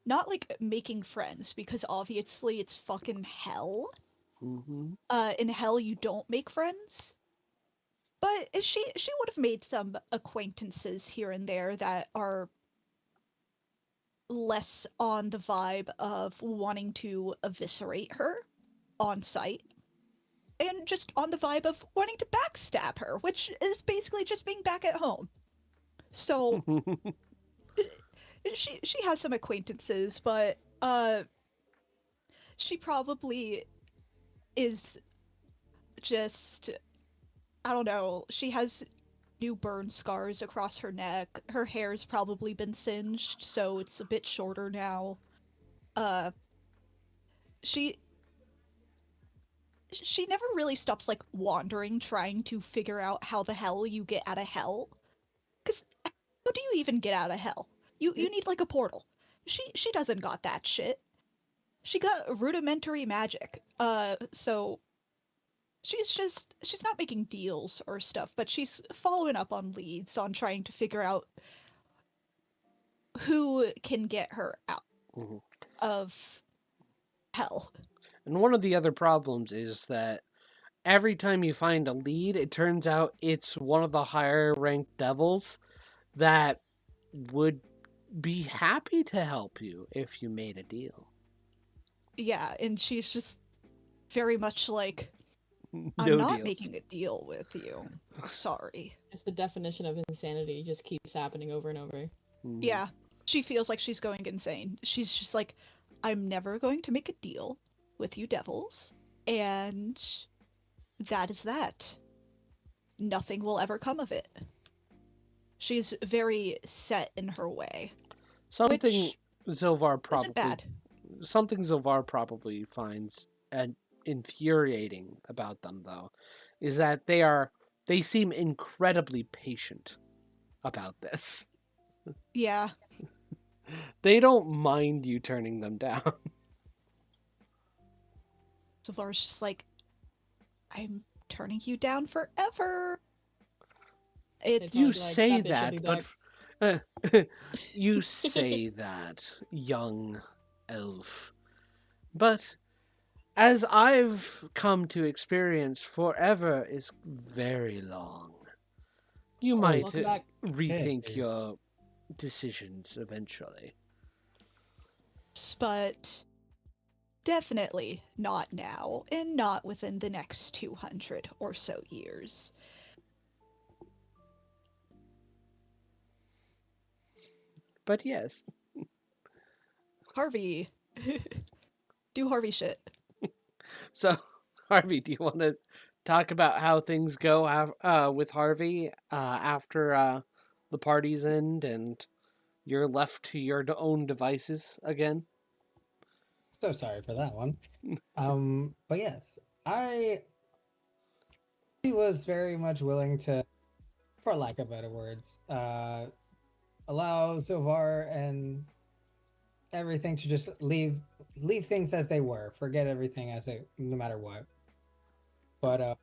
not like making friends because obviously it's fucking hell. Mm-hmm. In hell you don't make friends. But she would have made some acquaintances here and there that are less on the vibe of wanting to eviscerate her on sight. And just on the vibe of wanting to backstab her, which is basically just being back at home. So she has some acquaintances, but she probably is just, I don't know, she has new burn scars across her neck. Her hair's probably been singed, so it's a bit shorter now. She never really stops like wandering, trying to figure out how the hell you get out of hell. Cause how do you even get out of hell? You need like a portal. She doesn't got that shit. She got rudimentary magic. So she's not making deals or stuff, but she's following up on leads on trying to figure out who can get her out of hell. And one of the other problems is that every time you find a lead, it turns out it's one of the higher ranked devils that would be happy to help you if you made a deal. Yeah, and she's just very much like, I'm No not deals. making a deal with you. Sorry. It's the definition of insanity. It just keeps happening over and over. Yeah, she feels like she's going insane. She's just like, I'm never going to make a deal with you devils, and that is that. Nothing will ever come of it. She's very set in her way. Something Which Zilvar isn't bad. Something Zilvar probably finds infuriating about them, though, is that they seem incredibly patient about this. Yeah. They don't mind you turning them down. Zavar's just like, I'm turning you down forever. They'd It's You probably be like, say that bitch will be that, back. but you say that, young elf. But as I've come to experience, forever is very long. You Oh, might Welcome back. rethink hey. your decisions eventually. but definitely not now, and not within the next 200 or so years. But yes. Harvey, do Harvey shit. So, Harvey, do you want to talk about how things go with Harvey after the parties end and you're left to your own devices again? So sorry for that one. But yes, I he was very much willing to, for lack of better words, allow Zovar and everything to just leave things as they were, forget everything as they, no matter what. But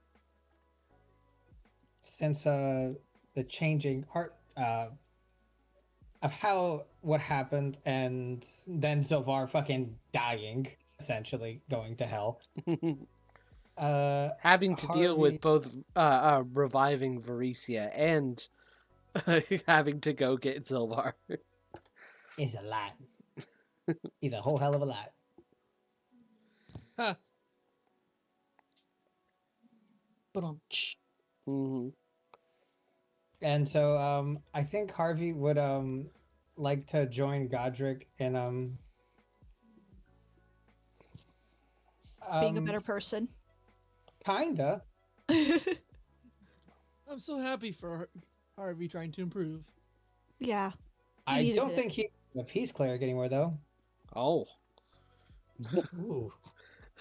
since the changing part of how what happened, and then Zovar fucking dying, essentially going to hell. Having to deal Harvey with both reviving Varesia and having to go get Zilvar. is a lot. He's a whole hell of a lot. Ha! But Mm-hmm. And so I think Harvey would like to join Godric in Being a better person. kinda. I'm so happy for Harvey trying to improve. Yeah. He I needed don't it. think he's a peace cleric anymore though. Oh. Ooh.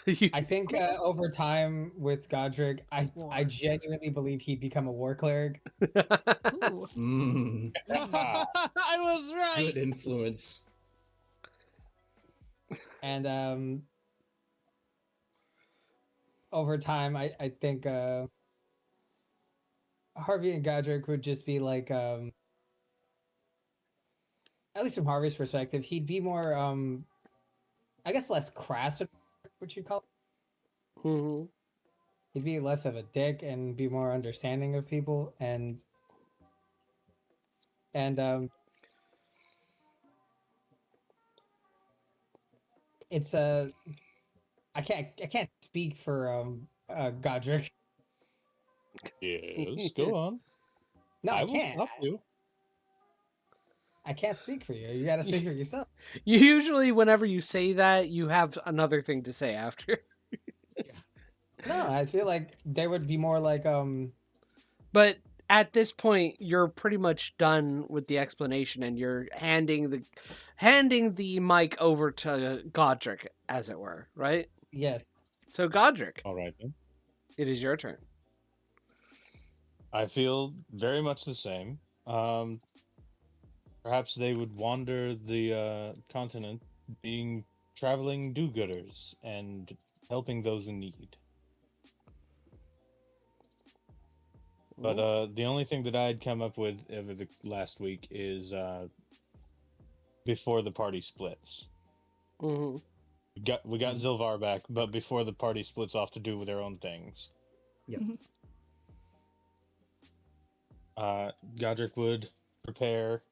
You- I think over time with Godric, I War. genuinely believe he'd become a war cleric. Ooh. Mm, I was right. good influence. And over time I think Harvey and Godric would just be like at least from Harvey's perspective, he'd be more I guess less crass, what you call it. Mhm. He'd be less of a dick and be more understanding of people, and it's I can't speak for Godric. Yes, go on. No, I I will can't. stop you. I can't speak for you. You got to speak for yourself. Usually, whenever you say that, you have another thing to say after. No, I feel like they would be more like But at this point, you're pretty much done with the explanation, and you're handing the mic over to Godric, as it were, right? yes. So, Godric, All right then. it is your turn. I feel very much the same. Perhaps they would wander the continent, being traveling do-gooders and helping those in need. But the only thing that I'd come up with over the last week is before the party splits. Mm-hmm. We got Zilvar back, but before the party splits off to do their own things. Yep. Godric would prepare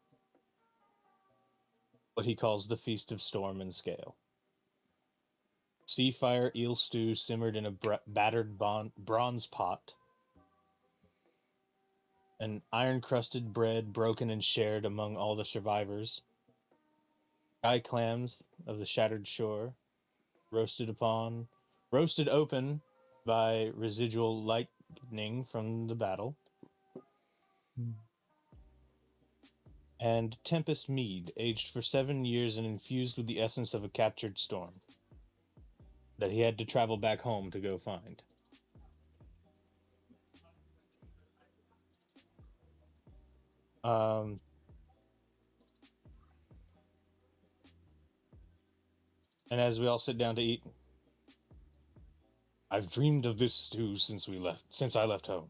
what he calls the Feast of Storm and Scale. Sea fire eel stew simmered in a battered bronze pot. An iron-crusted bread broken and shared among all the survivors. Sky clams of the shattered shore, roasted open by residual lightning from the battle. And Tempest mead, aged for 7 years and infused with the essence of a captured storm, that he had to travel back home to go find. And as we all sit down to eat, I've dreamed of this stew since I left home.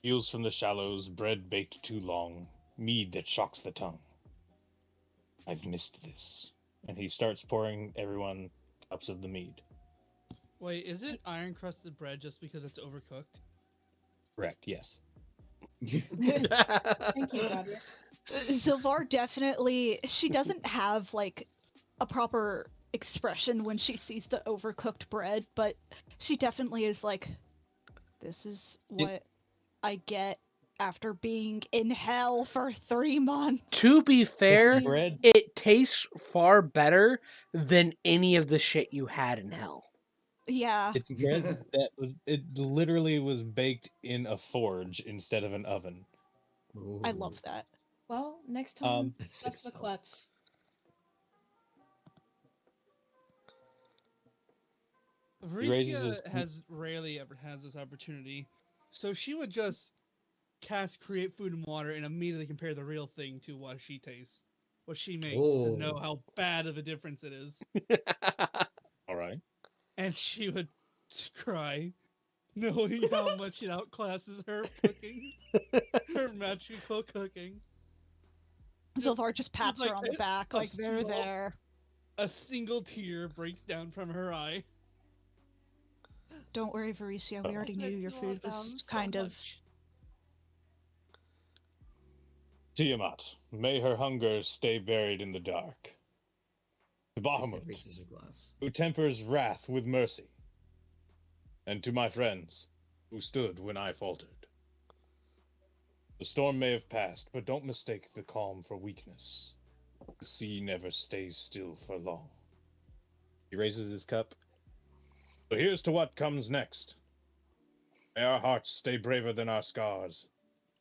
Eels from the shallows, bread baked too long, mead that shocks the tongue. I've missed this. And he starts pouring everyone cups of the mead. Wait, is it iron crusted bread just because it's overcooked? Correct, yes. Thank you, Godric. Zilvar definitely, she doesn't have like a proper expression when she sees the overcooked bread, but she definitely is like, this is what I get after being in hell for 3 months. To be fair, Bread, it tastes far better than any of the shit you had in hell. Yeah. it's bread that it literally was baked in a forge instead of an oven. I love that. Well, next time, That's that's the sick as hell. klutz. He raises his Varicia has rarely ever has this opportunity, so she would just cast Create Food and Water and immediately compare the real thing to what she tastes, what she makes, to know Oh. how bad of a difference it is. all right. And she would cry, knowing how much it outclasses her cooking, her magical cooking. Zilvar just pats like her on the back, a like, there, small- there. A single tear breaks down from her eye. Don't worry, Varicia, we already knew your food was kind of... Tiamat, may her hunger stay buried in the dark. To Bahamut, Raises her glass. who tempers wrath with mercy. And to my friends, who stood when I faltered. The storm may have passed, but don't mistake the calm for weakness. The sea never stays still for long. He raises his cup. So here's to what comes next. May our hearts stay braver than our scars,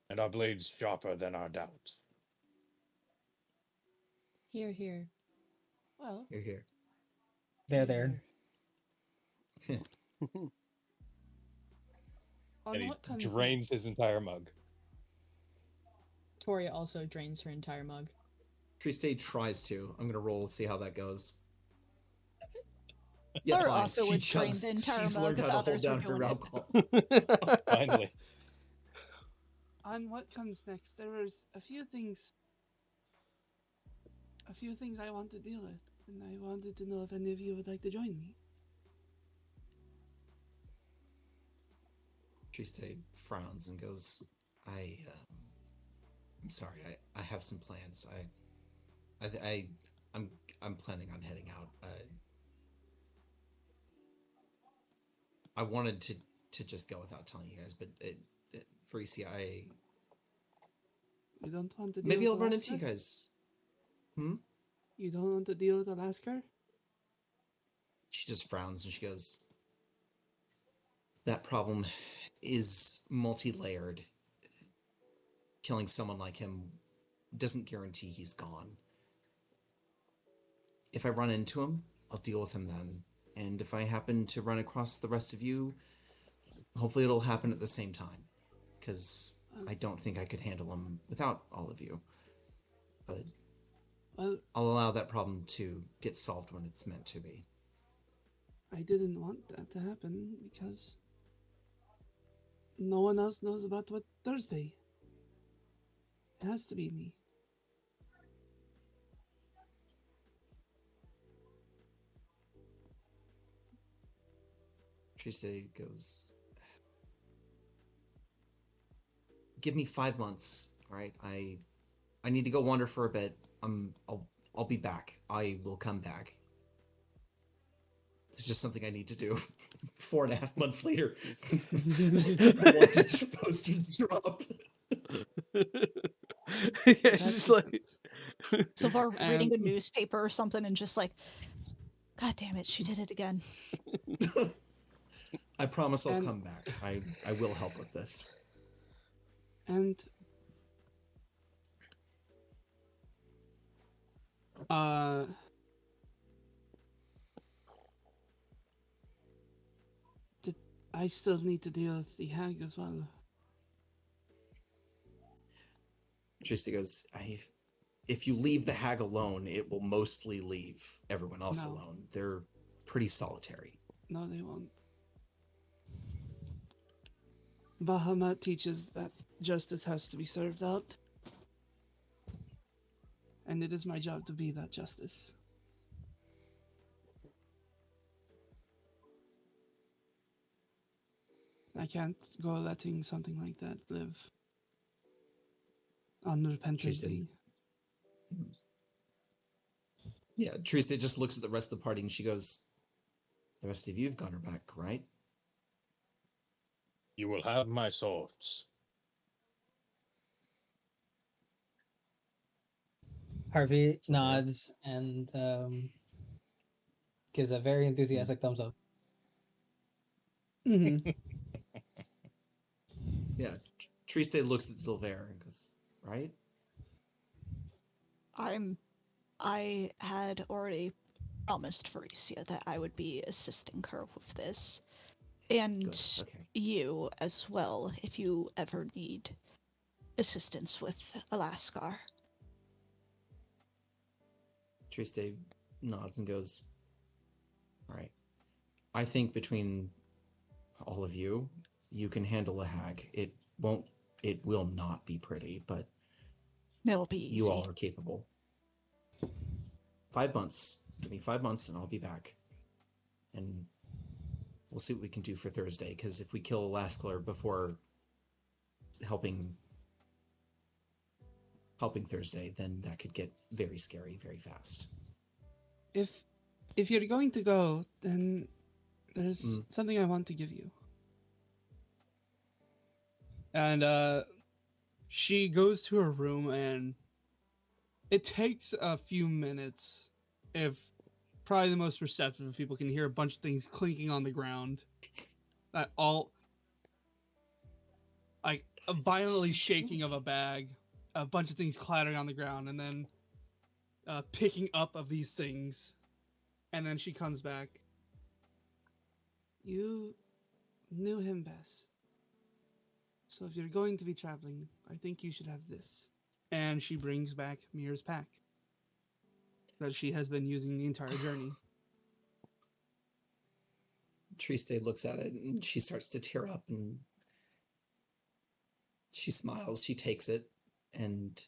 and our blades sharper than our doubts. Here, here. Well, You're here. There. on And he what comes drains next? his entire mug. Toria also drains her entire mug. Triste tries to. I'm gonna roll, see how that goes. Yeah, Or fine. also She would drain chugs. the entire She's mug learned if how to others hold were down her doing it. alcohol. Finally. On what comes next, there was a few things I want to deal with, and I wanted to know if any of you would like to join me. Triste frowns and goes, I'm sorry. I have some plans. I'm planning on heading out. I wanted to just go without telling you guys, but Farisi, You don't want to deal maybe with I'll run Alaska? into you guys. You don't want to deal with Alaska? She just frowns and she goes, that problem is multi-layered. Killing someone like him doesn't guarantee he's gone. If I run into him, I'll deal with him then. And if I happen to run across the rest of you, hopefully it'll happen at the same time. Because I don't think I could handle him without all of you. But Well, I'll allow that problem to get solved when it's meant to be. I didn't want that to happen because no one else knows about what Thursday. It has to be me. Triste goes, give me 5 months, all right? I need to go wander for a bit. I'll be back. I will come back. It's just something I need to do. 4.5 months later, the posters drop. It's just like Zilvar reading a And- newspaper or something and just like, God damn it, she did it again. I promise I'll And- come back. I will help with this. And I still need to deal with the hag as well. Triste goes, if you leave the hag alone, it will mostly leave everyone else No. alone. They're pretty solitary. No, they won't. Bahamut teaches that justice has to be served out. And it is my job to be that justice. I can't go letting something like that live unrepentantly. Yeah, Triste just looks at the rest of the party and she goes, "The rest of you have got her back, right?" You will have my swords. Harvey So nods and gives a very enthusiastic thumbs up. Mm-hmm. Yeah, Triste looks at Silver and goes, "Right?" I had already promised Faricia that I would be assisting her with this. And Good. Okay. you as well, if you ever need assistance with Alaskar. Triste nods and goes, "All right. I think between all of you, you can handle a hag. It will not be pretty, but It'll be easy. you all are capable. 5 months. Give me 5 months and I'll be back. And we'll see what we can do for Thursday, because if we kill Laskler before helping Thursday, then that could get very scary very fast." If you're going to go, then there's something I want to give you. And she goes to her room, and it takes a few minutes. If probably the most perceptive of people can hear a bunch of things clinking on the ground, that all like a violently shaking of a bag, a bunch of things clattering on the ground, and then picking up of these things, and then she comes back. You knew him best. So if you're going to be traveling, I think you should have this. And she brings back Mir's pack that she has been using the entire journey. Triste looks at it and she starts to tear up and she smiles. She takes it and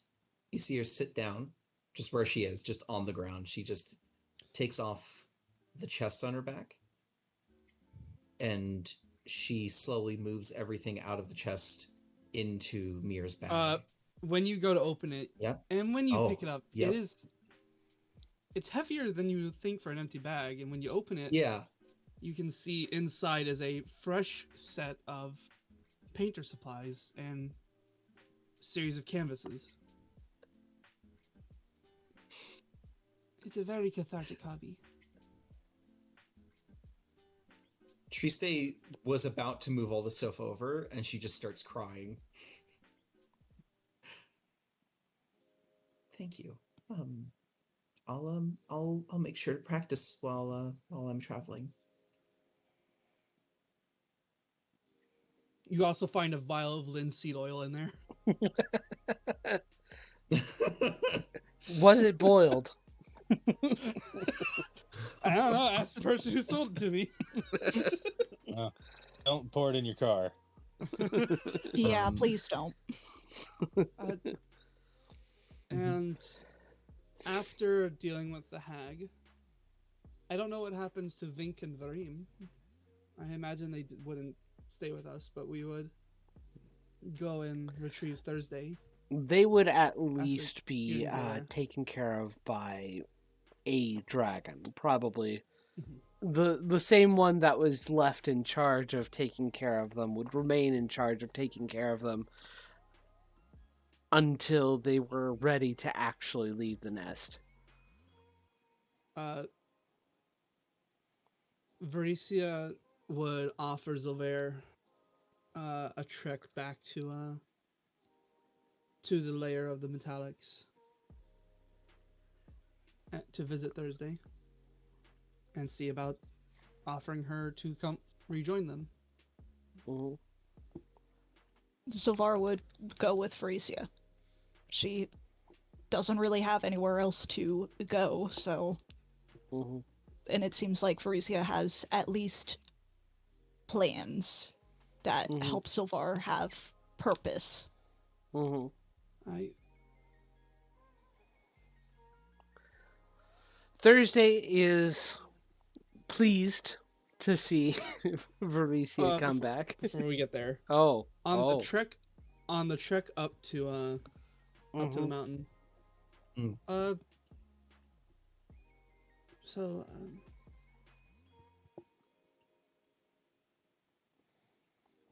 you see her sit down just where she is, just on the ground. She just takes off the chest on her back and she slowly moves everything out of the chest into Mir's bag. When you go to open it, Yep. and when you pick it up, yep. it's heavier than you would think for an empty bag, and when you open it, Yeah. you can see inside is a fresh set of painter supplies and a series of canvases. It's a very cathartic hobby. Triste was about to move all the stuff over and she just starts crying. Thank you. I'll make sure to practice while I'm traveling. You also find a vial of linseed oil in there. Was it boiled? I don't know. Ask the person who sold it to me. Don't pour it in your car. Yeah, please don't. And after dealing with the hag, I don't know what happens to Vink and Varim. I imagine they wouldn't stay with us, but we would go and retrieve Thursday. They would at least be humans are there. taken care of by a dragon, probably. The same one that was left in charge of taking care of them would remain in charge of taking care of them until they were ready to actually leave the nest. Varicia would offer Zilver a trek back to the lair of the Metallics to visit Thursday and see about offering her to come rejoin them. Mm-hmm. Zilvar would go with Faricia. She doesn't really have anywhere else to go, so... Mhm. And it seems like Varisia has at least plans that Mhm. help Sylvar have purpose. Mhm. I Thursday is pleased to see Varicia come back. before we get there, Oh. on the trek up to the Mhm. mountain. Mm. So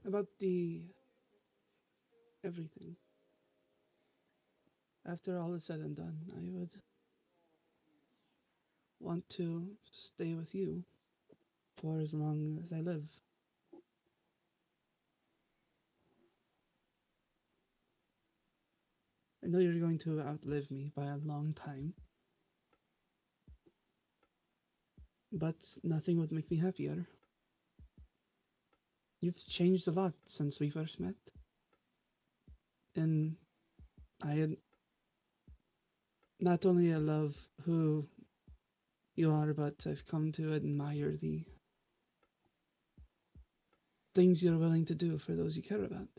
about the everything. After all is said and done, I would want to stay with you for as long as I live. I know you're going to outlive me by a long time, but nothing would make me happier. You've changed a lot since we first met, and I not only I love who you are, but I've come to admire the things you're willing to do for those you care about.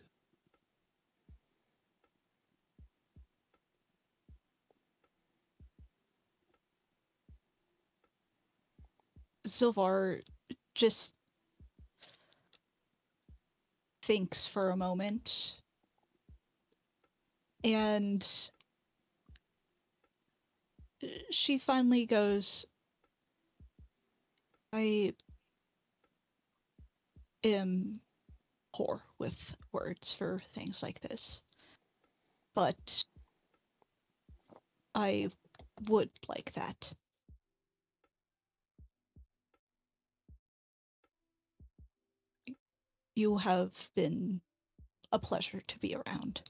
Sylvar just thinks for a moment, and she finally goes, I am poor with words for things like this, but I would like that. You have been a pleasure to be around.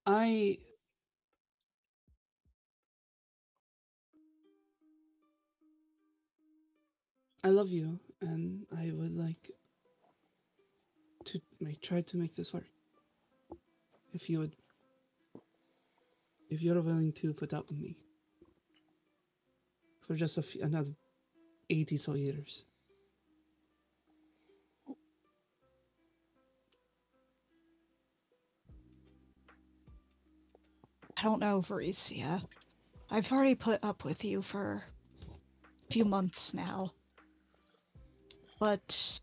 I love you, and I would like to try to make this work. If you would, if you're willing to put up with me for just another 80 so years. I don't know, Varisia. I've already put up with you for a few months now. But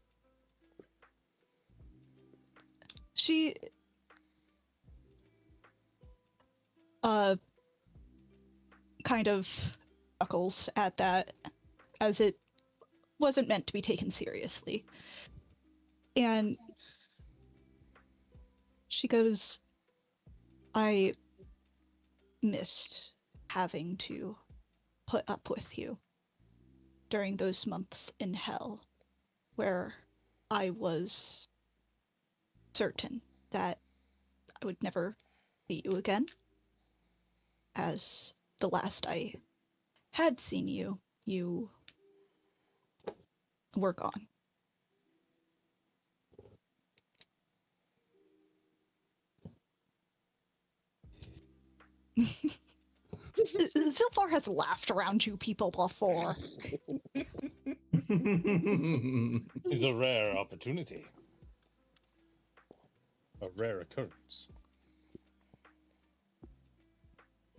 she kind of chuckles at that, as it wasn't meant to be taken seriously. And she goes, I missed having to put up with you during those months in hell where I was certain that I would never see you again. As the last I had seen you, you were gone. Zilfar has laughed around you people before. It's a rare opportunity. A rare occurrence.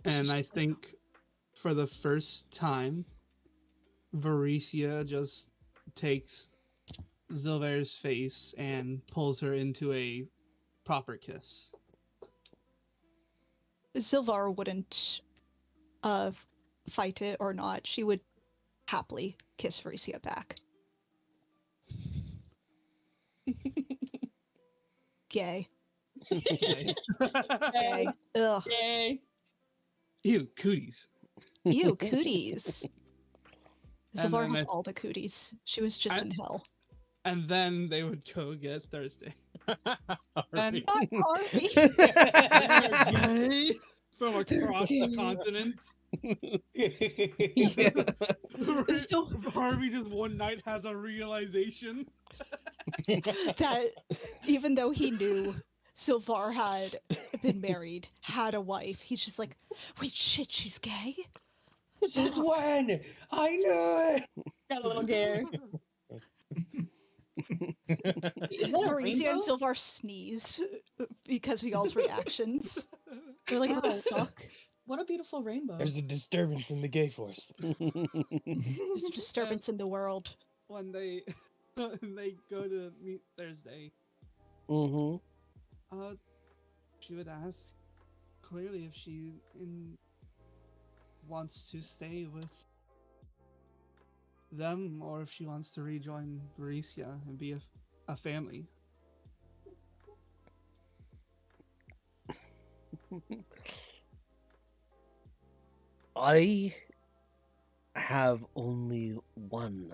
And I think for the first time, Varicia just takes Zilver's face and pulls her into a proper kiss. Zilvar wouldn't fight it or not. She would happily kiss Varicia back. Gay. Okay. Gay. Ugh. Yay. Ew, cooties. Ew, cooties. And Zilvar then has all the cooties. She was just in hell. And then they would go get Thursday. Harvey. And Not Harvey. they're gay. from across the continent. Yeah. So- Harvey just one night has a realization. that even though he knew Sylvar had been married, had a wife, he's just like, wait, shit, she's gay? Since when? I knew it. Got a little gayer. Is that a Marisia and rainbow? Sylvar sneeze because of y'all's reactions. They're like, what the Wow. fuck? What a beautiful rainbow. There's a disturbance in the gay force. There's a disturbance in the world. When they go to meet Thursday, Mm-hmm. she would ask clearly if she wants to stay with them or if she wants to rejoin Borisia and be a family. I have only one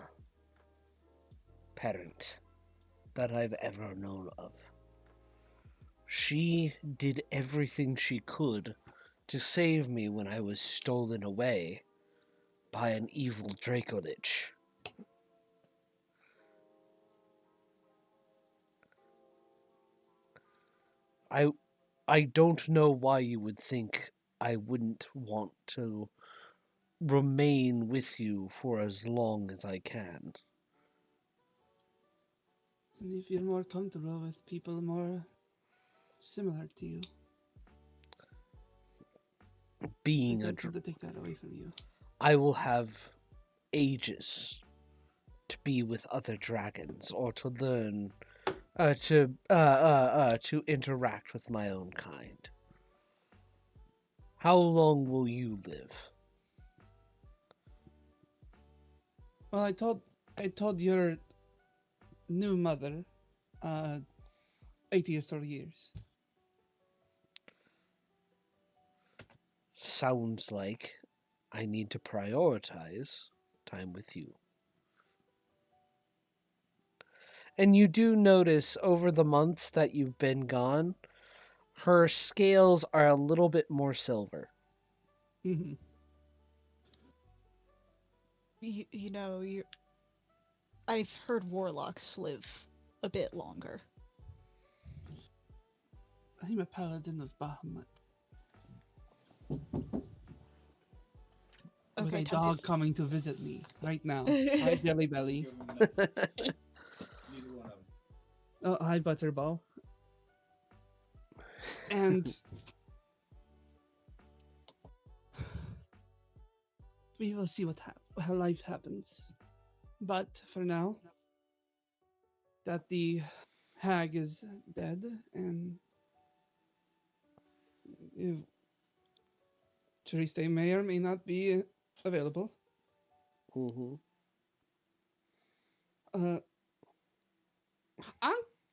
parent that I've ever known of. She did everything she could to save me when I was stolen away by an evil Dracolich. I don't know why you would think I wouldn't want to remain with you for as long as I can. And if you're more comfortable with people more similar to you, I Being a don't want to take that away from you. I will have ages to be with other dragons or to learn to interact with my own kind. How long will you live? Well, I told your new mother, 80 or so years. Sounds like I need to prioritize time with you. And you do notice over the months that you've been gone, her scales are a little bit more silver. Mhm. You know, I've heard warlocks live a bit longer. I'm a paladin of Bahamut. With Okay, a time dog coming to visit me right now. Hi, Jelly Belly. Oh, hi, Butterball. And we will see how life happens. But for now, that the hag is dead, and if Therese may or may not be available. Mm-hmm.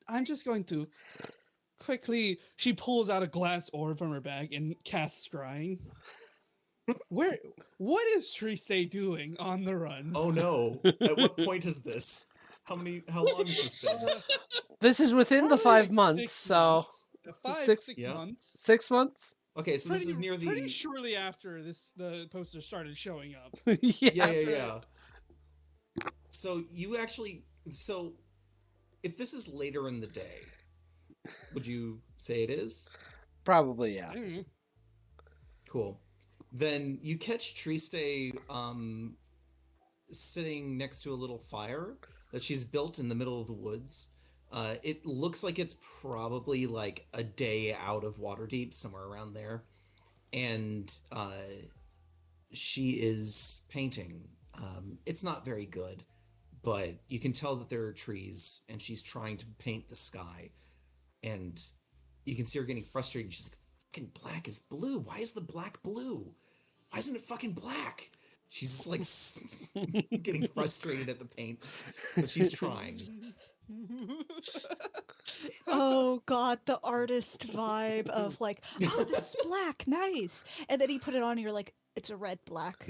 I'm just going to quickly. She pulls out a glass orb from her bag and casts scrying. What is Triste doing on the run? Oh no! At what point is this? How long has this been? This is within the Probably 5 like months, 6 so months. six- 6 Yeah. months. 6 months? Okay, so this is near the. Pretty shortly after the poster started showing up. Yeah. Yeah. So if this is later in the day, would you say it is? Probably, yeah. Mm. Cool. Then you catch Triste sitting next to a little fire that she's built in the middle of the woods. It looks like it's probably like a day out of Waterdeep, somewhere around there. And she is painting. It's not very good, but you can tell that there are trees, and she's trying to paint the sky. And you can see her getting frustrated. She's like, fucking black is blue. Why is the black blue? Why isn't it fucking black? She's just like getting frustrated at the paints, but she's trying. Oh god, the artist vibe of like, oh, this is black, nice. And then you put it on and you're like, it's a red black.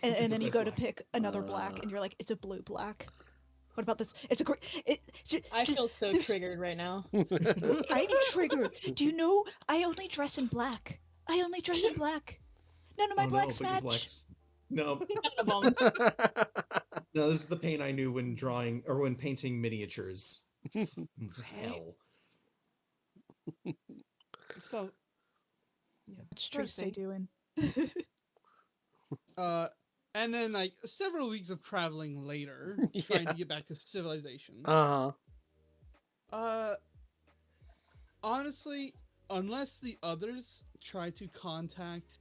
And then you Red go to black. pick another black and you're like, it's a blue black. What about this? It's a great. I feel so there's- triggered right now. I'm triggered. Do you know I only dress in black? I only dress in black. None of my Oh no, blacks but your match. blacks. No, None of them. no, this is the pain I knew when drawing or when painting miniatures. Hell. So What's first Triste day, doing? and then like several weeks of traveling later, trying to get back to civilization. Uh-huh. Honestly, unless the others try to contact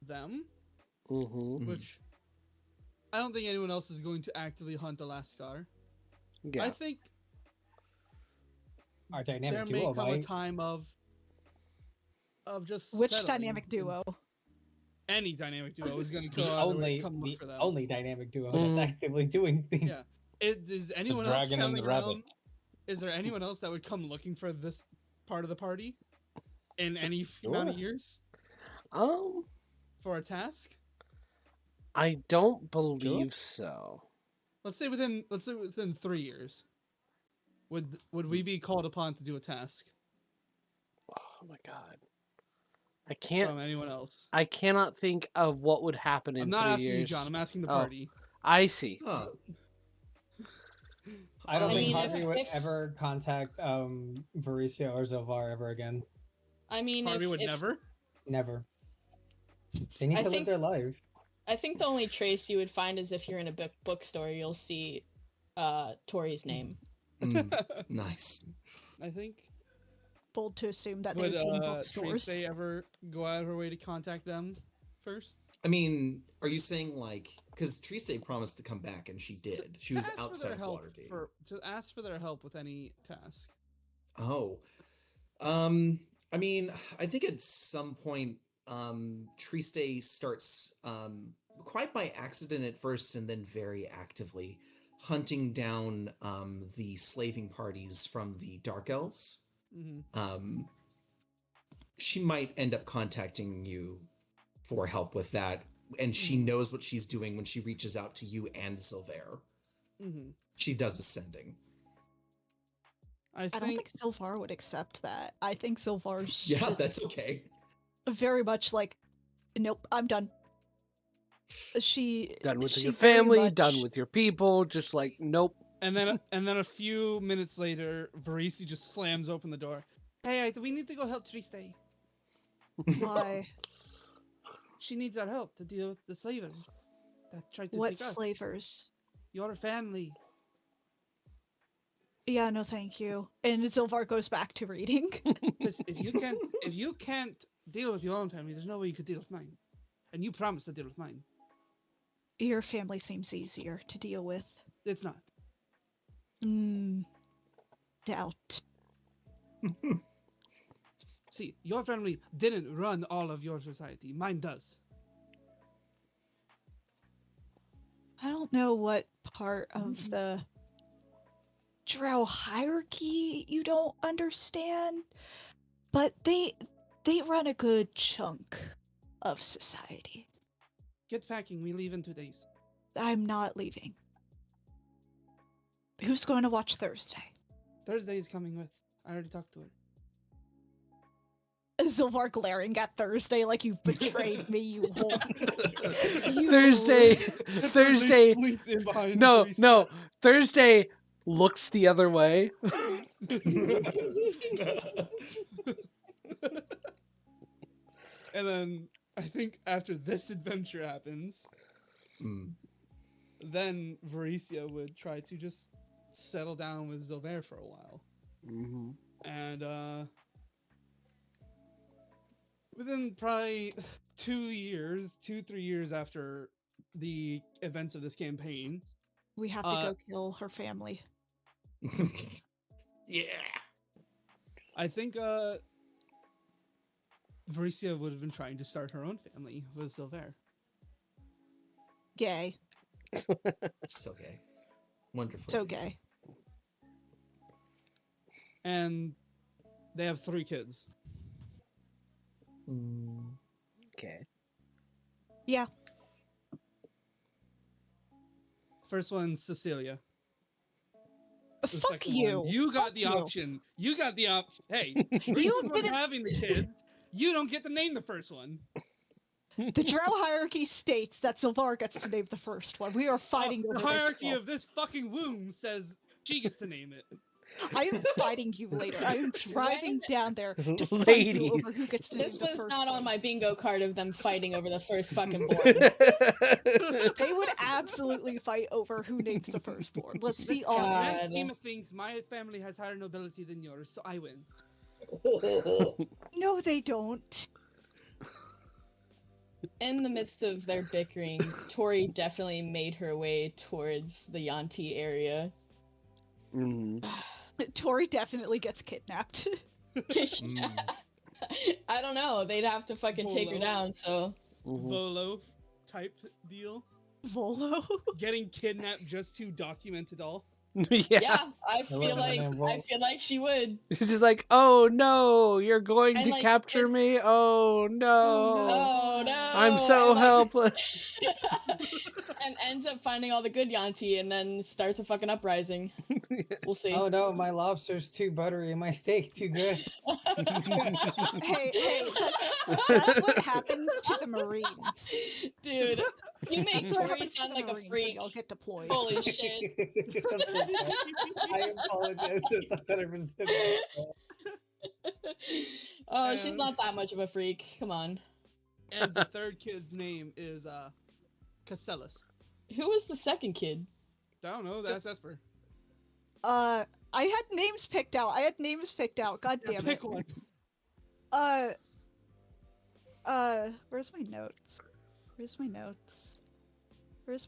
them, Mm-hmm. which I don't think anyone else is going to actively hunt Alaskar. Yeah. I think Our there dynamic may duo come a might. time of just Which settling, dynamic and duo? any dynamic duo is going to The go out of their way to only come look the for them. only dynamic duo Mhm. that's actively doing things. Yeah. Is The anyone else dragon and the traveling rabbit. around? Is there anyone else that would come looking for this part of the party in any amount of Sure. years Um, for a task? I don't believe so. Let's say within 3 years. Would we be called upon to do a task Oh my god. I can't. from anyone else? I cannot think of what would happen in I'm not 3 asking years. you, John. I'm asking the Oh. party. I see. Huh. I don't I think mean, Harvey would if- ever contact Varisio or Zilvar ever again. I mean, Harvey would if never. Never. They need I to live think- their life. I think the only trace you would find is if you're in a bookstore, you'll see Tori's name. Nice. I think. Bold to assume that they Would would be in bookstores. Trace ever go out of her way to contact them first? I mean, are you saying like because Triste promised to come back and she did? She To was ask for outside their of help Waterdeep. to ask for their help with any task. Oh. I mean, I think at some point Triste starts quite by accident at first and then very actively hunting down the slaving parties from the Dark Elves. Mm-hmm. She might end up contacting you for help with that, and she knows what she's doing when she reaches out to you and Silver. Mm-hmm. She does ascending. I I don't think Sylvar would accept that. I think Sylvar's Yeah, that's okay. very much like, nope, I'm done. Done with she your very family, much- done with your people, just like, nope. And then a few minutes later, Varisi just slams open the door. Hey, we need to go help Triste. Why? She needs our help to deal with the slavers that tried to What take us. slavers? Your family. Yeah, no, thank you. And Sylvar goes back to reading. Listen, if you can't deal with your own family, there's no way you could deal with mine. And you promised to deal with mine. Your family seems easier to deal with. It's not. Doubt. See, your family didn't run all of your society. Mine does. I don't know what part of the Drow hierarchy you don't understand, but they run a good chunk of society. Get packing. We leave in 2 days. I'm not leaving. Who's going to watch Thursday? Thursday is coming with. I already talked to her. Zilvar glaring at Thursday like you've betrayed me, you whole. Thursday. Slinks in behind No, Varisi. no. Thursday looks the other way. And then I think after this adventure happens, then Varicia would try to just settle down with Zilver for a while. Mm-hmm. And within probably 3 years after the events of this campaign, We have to go kill her family. Yeah. I think Varicia would have been trying to start her own family with Silver. Gay. So gay. Wonderful. So gay. And they have 3 kids. Okay. Yeah. First one's Cecilia. The Fuck second you. one, you got Fuck the you. option. You got the option. Hey, You you have been having the kids. You don't get to name the first one. The drow hierarchy states that Sylvar gets to name the first one. We are fighting The over hierarchy this. of this fucking womb says she gets to name it. I am fighting you later. I am driving down there to fight Ladies. you over who gets to name This the was first not one. on my bingo card of them fighting over the first fucking born. They would absolutely fight over who names the firstborn. Let's be In the honest. grand God. scheme of things, my family has higher nobility than yours, so I win. No, they don't. In the midst of their bickering, Tori definitely made her way towards the Yanti area. Tori definitely gets kidnapped. I don't know. They'd have to fucking take her Volo. down, so. Volo type deal. Volo. Getting kidnapped just to document it all. Yeah, I feel love like that name, she would. It's just like, oh no, you're going And, to like, capture it's- me. Oh no. Oh no! I'm so and, like, helpless. and ends up finding all the good Yanti and then starts a fucking uprising. We'll see. Oh no, my lobster's too buttery and my steak too good. Hey, that's what happens to the Marines. Dude, you make That's what Tori happens to sound the like a Marines when freak. y'all get deployed. Holy shit. I apologize. It's 100%. Oh, she's not that much of a freak. Come on. And the third kid's name is Casellas. Who was the second kid? I don't know, that's Esper. I had names picked out. God Yeah, damn pick it. one. Where's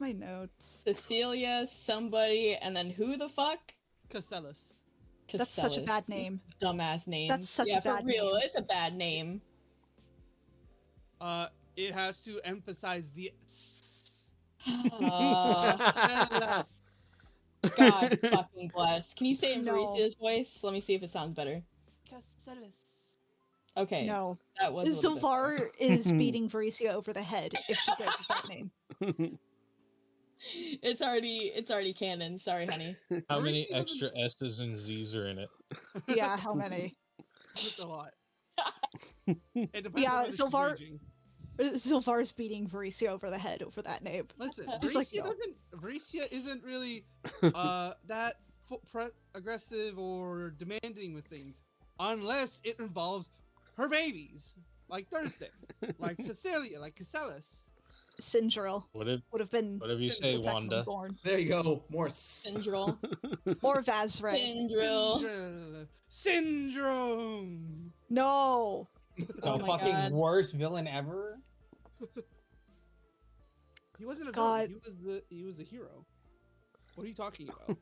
my notes? Cecilia, somebody, and then who the fuck? Casellas. That's such a Casellas. bad name. Dumbass names. That's such a yeah, bad for real, name. it's a bad name. It has to emphasize the Uh, God fucking bless. Can you say it in No. Varisia's voice? Let me see if it sounds better. Casellas. Okay, No. that was a little bit better. Sylvar is beating Varisia over the head if she goes with that name. It's already canon. Sorry, honey. How many Marisi doesn't- extra S's and Z's are in it? Yeah, how many? That's a lot. It depends Yeah, on whether she's Sylvar- raging. Sylvar's beating Varisia over the head over that name. Listen, Just like Varisia y'all. Varisia isn't really that aggressive or demanding with things, unless it involves her babies, like Thursday, like Cecilia, like Casellas. Sindril What if would have been you the say, second Wanda? born. There you go. More. Syndril. Or Vazred. Syndril. Syndrome. No! The Oh my fucking God. worst villain ever. He wasn't a God. villain. He was a hero. What are you talking about?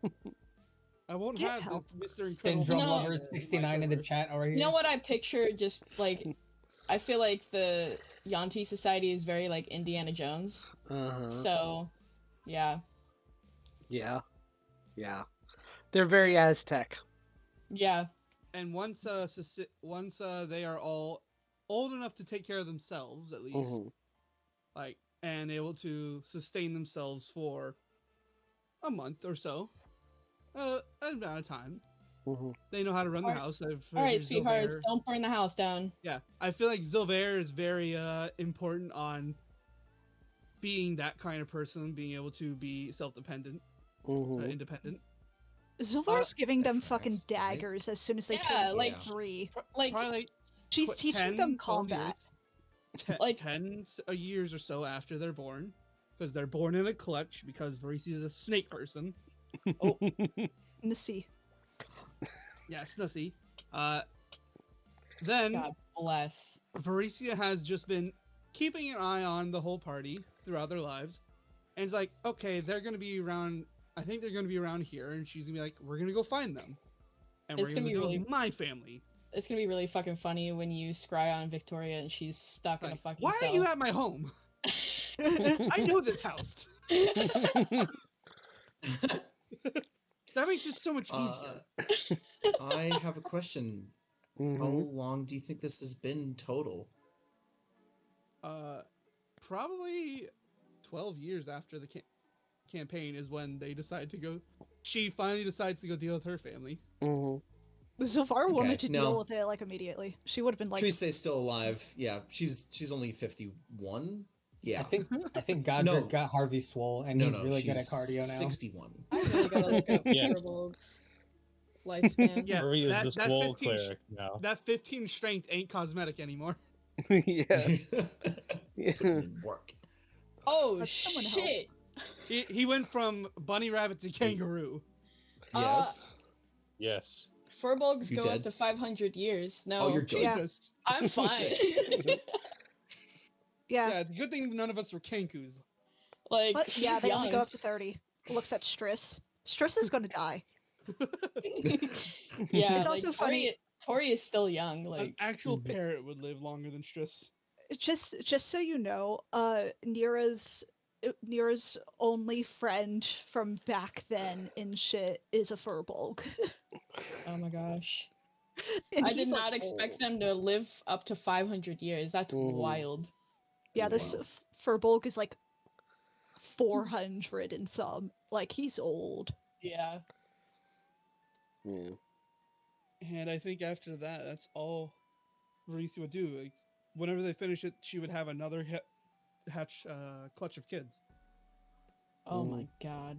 I won't Get have help. this Mr. Incredible. Syndrome No. Lover 69 in the chat over here. You know what I picture? Just like, I feel like the Yanti society is very like Indiana Jones. So, yeah. Yeah. They're very Aztec. Yeah. And once they are all old enough to take care of themselves, at least, like, and able to sustain themselves for a month or so, an amount of time, they know how to run the house. Alright, sweethearts, don't burn the house down. Yeah, I feel like Zilver is very important on being that kind of person, being able to be self-dependent, independent. Zylvar's giving them fucking Christ, right? daggers as soon as they Yeah, turn like- 3. Like, Probably She's tw- teaching 10, them 12 combat. years. Like- 10 years or so after they're born, because they're born in a clutch, because Varisi is a snake person. In the sea. Yeah, Snussy. Then God bless. Varisia has just been keeping an eye on the whole party throughout their lives, and it's like, okay, they're gonna be around. I think they're gonna be around here, and she's gonna be like, we're gonna go find them, and It's we're gonna gonna go be with my family. It's gonna be really fucking funny when you scry on Victoria and she's stuck in a Like, fucking why cell. are you at my home? I know this house. That makes it so much easier. I have a question. How long do you think this has been total? Probably 12 years after the campaign is when they decide to go. She finally decides to go deal with her family. Zilvar wanted to deal no. with it like immediately. She would have been like, Triste's still alive. Yeah, she's only 51. Yeah. I think Godric No. got Harvey swole, and No, he's no, really good at she's cardio now. 61. I really gotta look up Yeah. Firbolg's lifespan. Yeah, Harvey is that- the that swole 15 cleric now. That 15 strength ain't cosmetic anymore. Yeah. Yeah. Putting in work. Oh But someone help. shit! He went from bunny rabbit to kangaroo. Yes. Yes. Firbolgs You go dead? up to 500 years. No, Oh, you're good. Yeah. Jesus. I'm fine. yeah. Yeah, it's a good thing none of us were kankus. Like, But yeah, he's they only young. go up to 30. Looks at Striss. Striss is gonna die. Yeah, It's like also funny- Tori is still young. An Like, actual parrot would live longer than Striss. Just so you know, Nira's only friend from back then in shit is a Firbolg. oh my gosh, And I he's, did like, not expect old. them to live up to 500 years. That's wild. Yeah, That's this wild. Firbolg is like 400 and some. Like, he's old. Yeah. Yeah. And I think after that, that's all Varisi would do. Like, whenever they finish it, she would have another clutch of kids. Oh my god.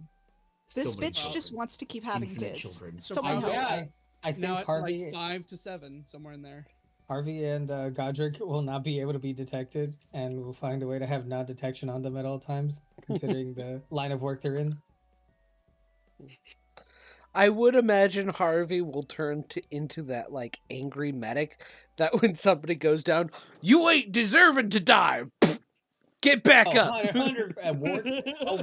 This Still many bitch children. just wants to keep having Infinite kids. children. So Someone probably- help. Yeah. I think Now it's Harvey like 5 to 7, somewhere in there. Harvey and Godric will not be able to be detected, and we'll find a way to have non-detection on them at all times, considering the line of work they're in. I would imagine Harvey will turn into that like angry medic that when somebody goes down, you ain't deserving to die. Get back Oh, up. 100, a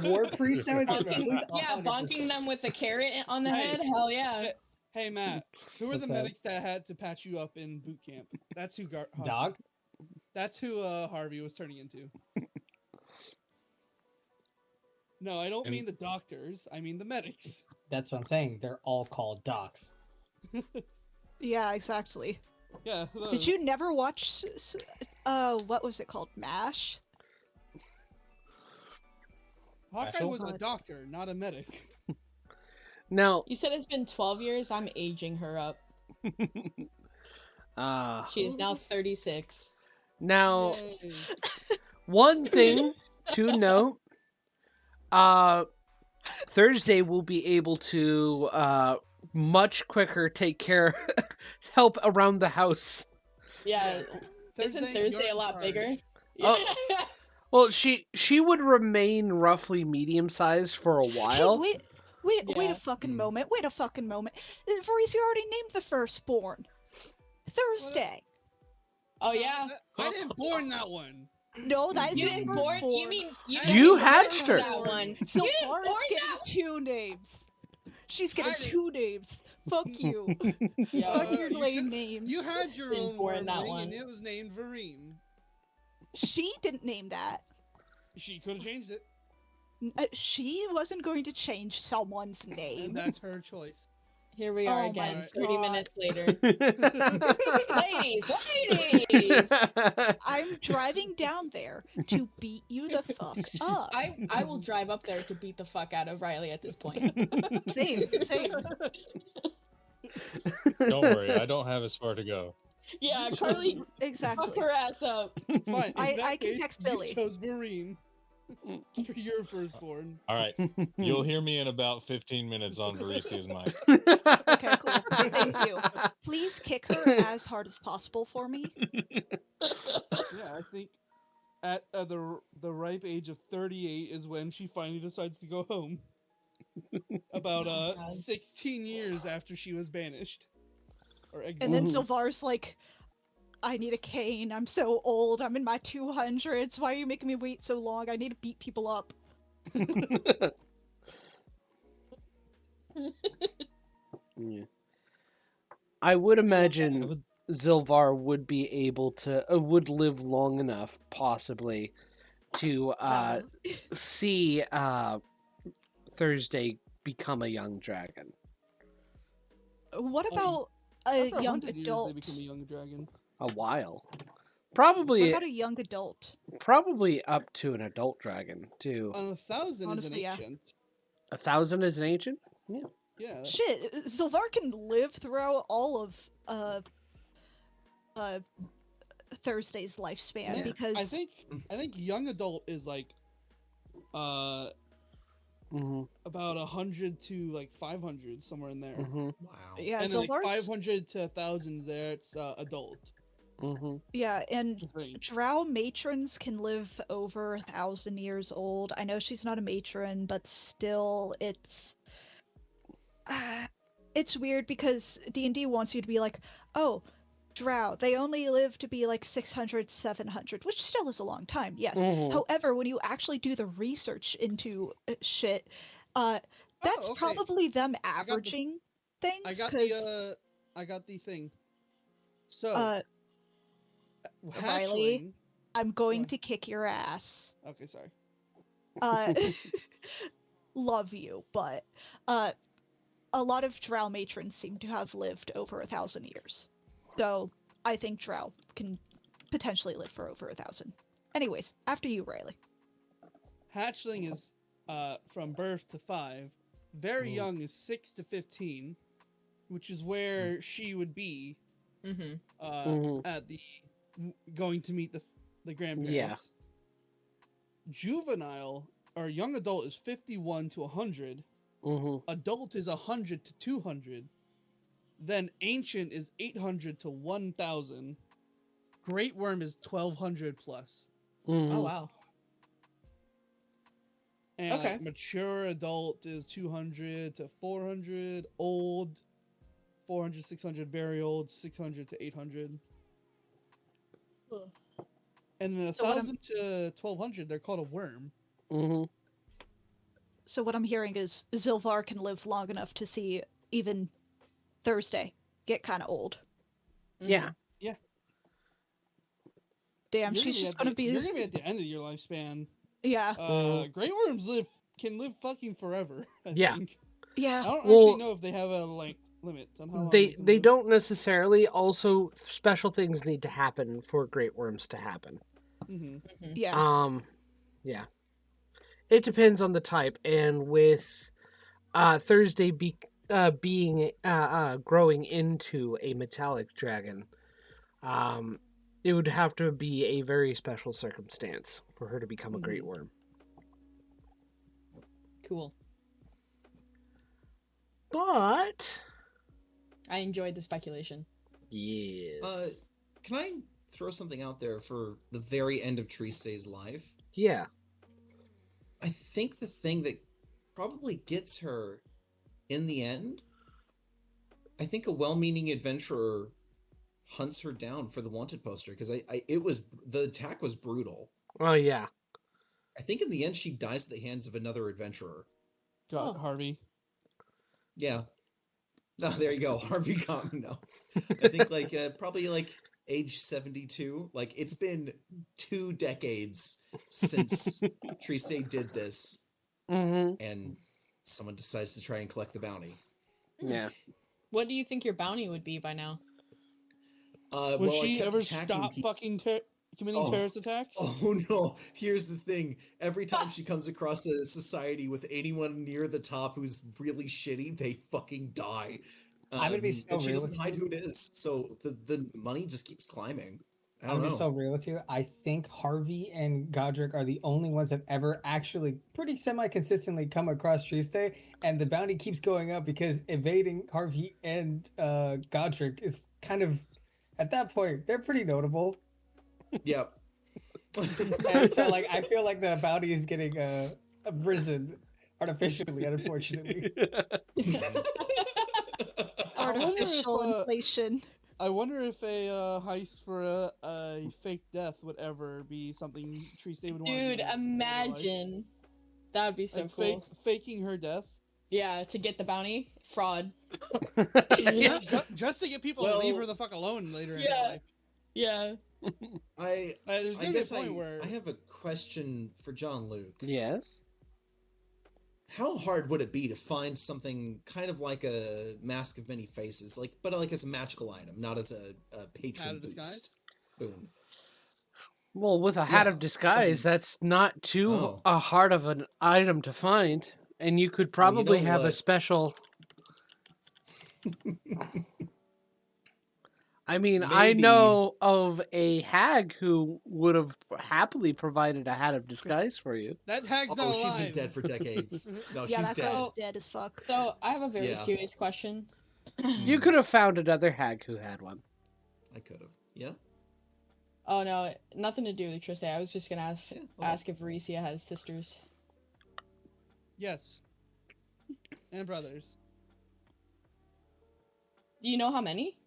war priest now? Yeah, bonking them with a carrot on the Hey. head. Hell yeah. Hey, Matt, who are What's the up? medics that had to patch you up in boot camp? That's who Dog? That's who Harvey was turning into. No, I don't And- mean the doctors. I mean the medics. That's what I'm saying. They're all called docs. Yeah, exactly. Yeah. Did you never watch what was it called? MASH? Hawkeye Ashel? was a doctor, not a medic. Now, You said it's been 12 years. I'm aging her up. She is now 36. now Yay. one thing to note, Thursday will be able to much quicker take care help around the house. Yeah. Isn't Thursday you're a in lot charge. bigger? Oh. Well, she would remain roughly medium sized for a while. Hey, wait Yeah. a fucking moment. Wait a fucking moment. Varese already named the firstborn. Thursday. Oh yeah. I didn't born that one. No, that is You the didn't born. firstborn. You mean you? You didn't born hatched her. That one. So You didn't Laura's born getting that. 2 names. She's getting I didn't- 2 names. Fuck you. Yeah. Fuck your you lame should- names. You had your Didn't own born worm that ring, one. and it was named Vareem. She didn't name that. She could have changed it, She wasn't going to change someone's and name. that's her choice. Here we are Oh my again. God. 30 minutes later. Ladies. I'm driving down there to beat you the fuck up. I will drive up there to beat the fuck out of Riley at this point. Same. Don't worry, I don't have as far to go. Yeah, Carly, fuck Exactly. her ass up. Fine. I in that can case, text Billy. You chose Vareem for your firstborn. All right, you'll hear me in about 15 minutes on Varisia's mic. Okay, cool. Thank you. Please kick her as hard as possible for me. Yeah, I think at the ripe age of 38 is when she finally decides to go home. About Oh, God. 16 years after she was banished or exiled. And then Sylvar's like, I need a cane. I'm so old. I'm in my 200s. Why are you making me wait so long? I need to beat people up. Yeah. I would imagine Zilvar would be able to would live long enough, possibly, to see Thursday become a young dragon. What Oh, about a After young 100 years, adult? they become a young dragon. A while, What probably about a young adult? up to an adult dragon too. 1,000 Honestly, is yeah. an ancient. 1,000 is an ancient. Yeah. Yeah. Shit, Zilvar can live throughout all of uh Thursday's lifespan Yeah. because I think young adult is like uh about 100 to like 500, somewhere in there. Wow. yeah, And then like Zilvar's 500 to 1,000 there, it's adult. yeah, and I think. drow matrons can live over 1,000 years old. I know she's not a matron, but still, it's weird because D&D wants you to be like, oh, drow, they only live to be like 600, 700, which still is a long time, yes. However, when you actually do the research into shit, that's okay. probably them averaging things. I got the thing. So, Riley, hatchling. I'm going What? to kick your ass. Okay, sorry. Love you, but a lot of drow matrons seem to have lived over 1,000 years. So I think drow can potentially live for over 1,000. Anyways, after you, Riley. Hatchling is from birth to 5. Very young is 6 to 15, which is where she would be at the going to meet the grandparents. Yeah. Juvenile or young adult is 51 to 100. Adult is 100 to 200. Then ancient is 800 to 1,000. Great worm is 1,200 plus. Oh wow. And Okay. like, mature adult is 200 to 400. Old 400, 600. Very old 600 to 800. Ugh. And then 1,000 to 1,200, they're called a worm. So what I'm hearing is Zilvar can live long enough to see even Thursday get kind of old. Yeah. Yeah. Damn, she's just gonna be. You're gonna be at the end of your lifespan. Yeah. Grey worms can live fucking forever. I think. Yeah. I don't Well, actually know if they have a limit on how long They can they live. don't necessarily. Also, special things need to happen for great worms to happen. Yeah. Yeah. It depends on the type, and with Thursday being growing into a metallic dragon, it would have to be a very special circumstance for her to become a great worm. Cool. But I enjoyed the speculation. yes, Can I throw something out there for the very end of Tristay's life? yeah. I think the thing that probably gets her in the end, I think a well-meaning adventurer hunts her down for the wanted poster because the attack was brutal. Oh yeah. I think in the end she dies at the hands of another adventurer. Got Harvey. Yeah. No, there you go. Harvey got me. No. I think probably like age 72. Like it's been 2 decades since Triste did this. And someone decides to try and collect the bounty. Yeah. What do you think your bounty would be by now? Will she ever stop fucking committing terrorist attacks? Oh no! Here's the thing: every time she comes across a society with anyone near the top who's really shitty, they fucking die. I'm gonna be so and she real doesn't with hide you. who it is, so the money just keeps climbing. I don't I'm know. just so real with you. I think Harvey and Godric are the only ones that ever actually pretty semi-consistently come across Triste, and the bounty keeps going up because evading Harvey and Godric is kind of, at that point, they're pretty notable. Yep. And so, like, I feel like the bounty is getting risen artificially, unfortunately. Artificial inflation. I wonder if a heist for a fake death would ever be something Triste would want to do. Dude, imagine. That would be so like cool. Faking her death. Yeah, to get the bounty. Fraud. Yeah, just to get people to leave her the fuck alone later in her life. Yeah. There's gonna be a point where I have a question for John Luke. Yes. How hard would it be to find something kind of like a Mask of Many Faces, but like as a magical item, not as a patron boost? Boom. Well, with a hat of disguise, that's not too hard of an item to find, and you could probably have a special. I mean, I Maybe. know of a hag who would have happily provided a hat of disguise for you. That hag's Oh, not she's been alive. dead for decades. No, Yeah, she's that dead. girl's dead as fuck. So I have a very Yeah. serious question. You could have found another hag who had one. I could have. Yeah. Oh no, nothing to do with Triste. I was just gonna ask Yeah, okay. ask if Varesia has sisters. Yes. And brothers. Do you know how many?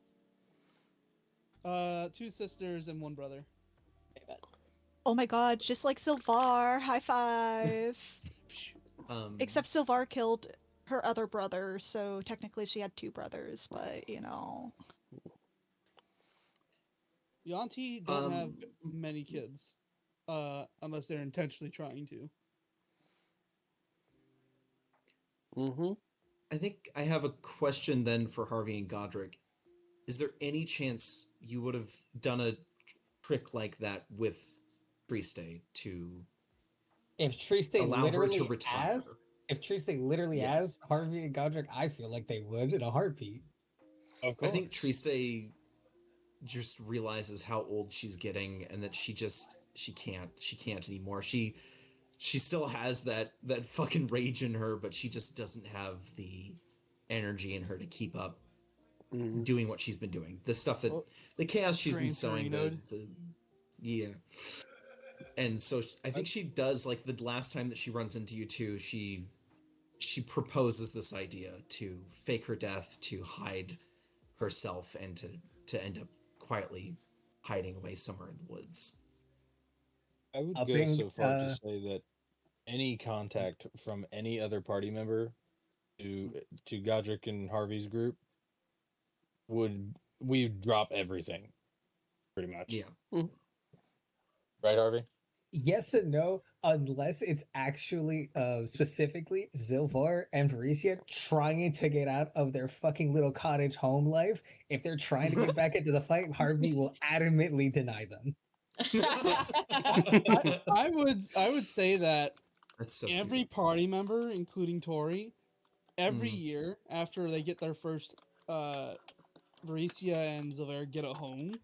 2 sisters and 1 brother. Okay, bet. Oh my god, just like Sylvar, high five. Except Sylvar killed her other brother, so technically she had 2 brothers, but you know. Yanti don't have many kids. Unless they're intentionally trying to. Mm-hmm. I think I have a question then for Harvey and Godric. Is there any chance you would have done a trick like that with Triste to If Triste allow her to literally retire? asked, if Triste literally Yes. asked Harvey and Godric, I feel like they would in a heartbeat. Of I course. think Triste just realizes how old she's getting and that she can't anymore. She still has that fucking rage in her, but she just doesn't have the energy in her to keep up doing what she's been doing. The stuff that the chaos she's been Drains her sowing, node. yeah. And so I think she does, like the last time that she runs into you two, she proposes this idea to fake her death, to hide herself, and to end up quietly hiding away somewhere in the woods. I would go Upping, so far to say that any contact from any other party member to Godric and Harvey's group we'd drop everything, pretty much. Yeah. Right, Harvey? Yes and no, unless it's actually specifically Zilvar and Varesia trying to get out of their fucking little cottage home life. If they're trying to get back into the fight, Harvey will adamantly deny them. I would say that That's so every cute. party member, including Tori, every Mhm. year after they get their first Borislav and Zilver get a home,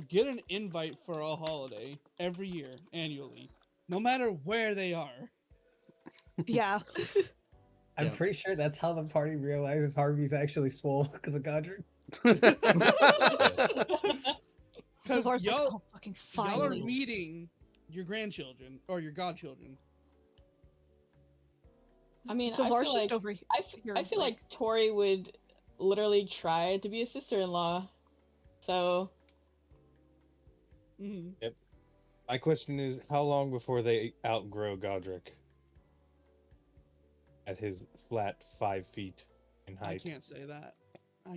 get an invite for a holiday every year, annually, no matter where they are. Yeah. I'm Yeah. pretty sure that's how the party realizes Harvey's actually swole because of Godric. Because Sylvar's like, y'all, oh, fucking y'all are finally. meeting your grandchildren or your godchildren. I mean, Sylvar's just over here. I feel like Tori would literally try to be a sister-in-law. So Mhm. My question is, how long before they outgrow Godric at his flat 5 feet in height? I can't say that.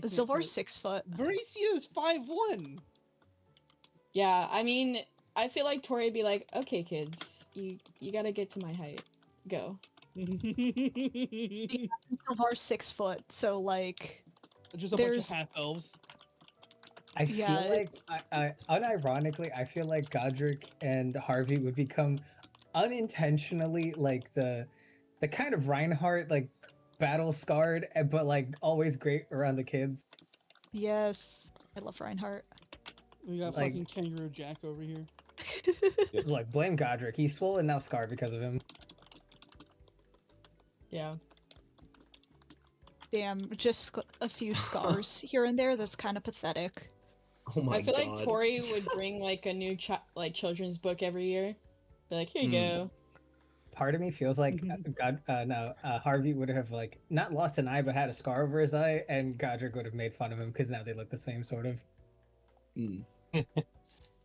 Sylvar's 6 foot. Borislav is 5'1". yeah, I mean, I feel like Tori would be like, okay, kids, you gotta get to my height. Go. Sylvar's 6 foot, so like Just a bunch of there's half elves. I feel Yeah, like, unironically, I feel like Godric and Harvey would become unintentionally like the kind of Reinhardt, like battle scarred, but like always great around the kids. yes, I love Reinhardt. We got Like- fucking Kangaroo Jack over here. Like, blame Godric. He's swollen now scarred because of him. Yeah. Damn, just a few scars here and there. That's kind of pathetic. Oh my I feel god. like Tori would bring like a new children's book every year. Be like, here you go. Part of me feels like Harvey would have like not lost an eye but had a scar over his eye, and Godric would have made fun of him because now they look the same, sort of. Mm.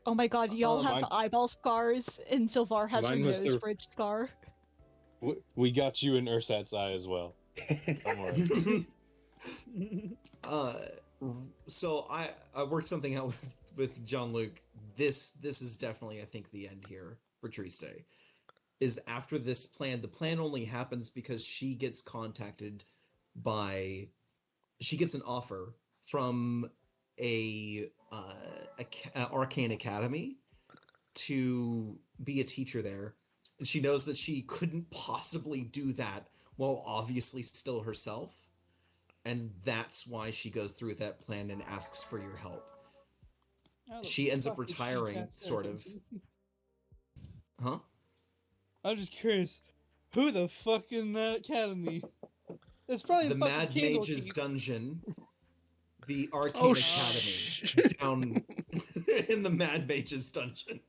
Oh my god, y'all have mine- eyeball scars, and Sylvar has her Mine was nose the- bridge scar. We got you in Ursat's eye as well. Don't worry. So I worked something out with John Luke. This is definitely, I think, the end here for Triste. Is after this plan, the plan only happens because she gets contacted by, she gets an offer from a arcane academy to be a teacher there, and she knows that she couldn't possibly do that while obviously still herself. and that's why she goes through with that plan and asks for your help. How the She ends up fuck did she retiring, catch that? sort of. Huh? I'm just curious, who the fuck in that academy? It's probably The the fucking Mad Candle Mage's Keep. Dungeon, the Arcane Oh, Academy, down in the Mad Mage's Dungeon.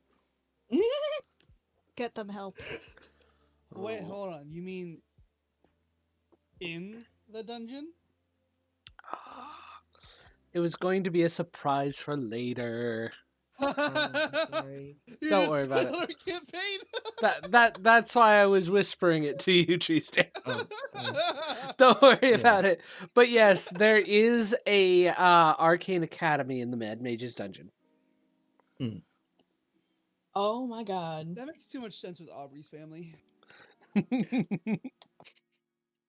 Get them help. Wait, hold on. You mean in the dungeon? It was going to be a surprise for later. Sorry. You Don't just worry about it. spoiled our campaign. That's why I was whispering it to you, Tristan. Oh, sorry. Don't worry Yeah. about it. But yes, there is a Arcane Academy in the Mad Mage's Dungeon. Oh my god. That makes too much sense with Aubrey's family.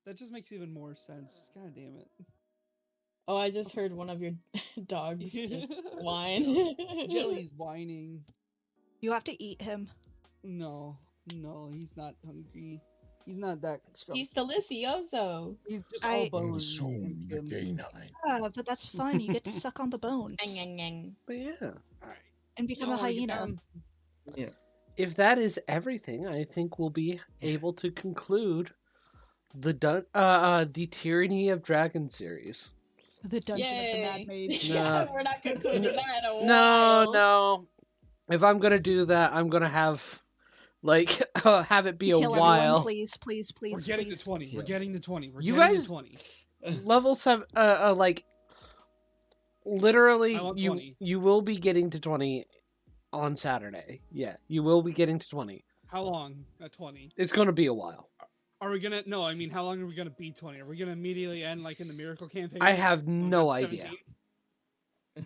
That just makes even more sense. God damn it. Oh, I just heard one of your dogs just whine. Jelly's whining. You have to eat him. No, he's not hungry. He's not that scrumptious. He's delicioso. He's just all bones. Soon and the skin. canine. Yeah, but that's fun. You get to suck on the bones Nyang, nyang. But yeah, Alright. and become You a don't wanna get hyena. down? Yeah. if that is everything, I think we'll be able to conclude the Tyranny of Dragon series. The Dungeon of the Yay. Mad Mage. Yeah, we're not concluding that in a No, while. no. If I'm gonna do that, I'm gonna have have it be a Kill while. everyone, please, please, please, We're getting please. to 20. We're Yeah. getting to 20. We're You getting guys- to 20. Level 7 like literally I want you 20. you will be getting to 20 on Saturday. Yeah, you will be getting to 20. How long at 20? It's going to be a while. Are we gonna? No, I mean, how long are we gonna be 20? Are we gonna immediately end like in the Miracle campaign? I have when we no got idea. 17?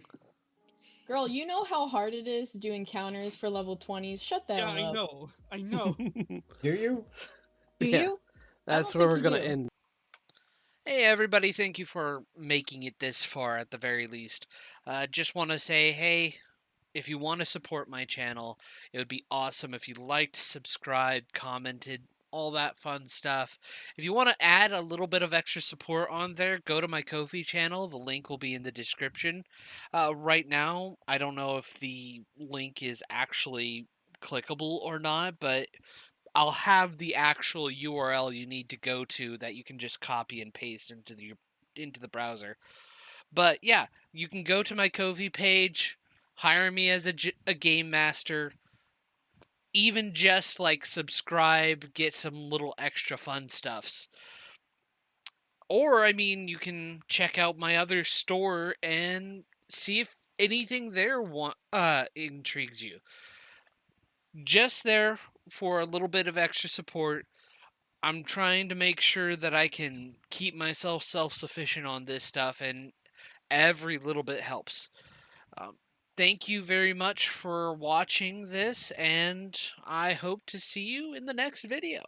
Girl, you know how hard it is to do encounters for level 20s? Shut that Yeah, up. I know. I know. Do you? Do Yeah. you? That's don't where think we're you going to do. end. Hey, everybody. Thank you for making it this far at the very least. Just want to say, hey, if you want to support my channel, it would be awesome if you liked, subscribed, commented, all that fun stuff. If you want to add a little bit of extra support on there, go to my Ko-fi channel. The link will be in the description. Right now, I don't know if the link is actually clickable or not, but I'll have the actual URL you need to go to that you can just copy and paste into the browser. But yeah, you can go to my Ko-fi page, hire me as a game master, even just like subscribe, get some little extra fun stuffs. Or I mean, you can check out my other store and see if anything there intrigues you. Just there for a little bit of extra support. I'm trying to make sure that I can keep myself self-sufficient on this stuff, and every little bit helps. Thank you very much for watching this, and I hope to see you in the next video.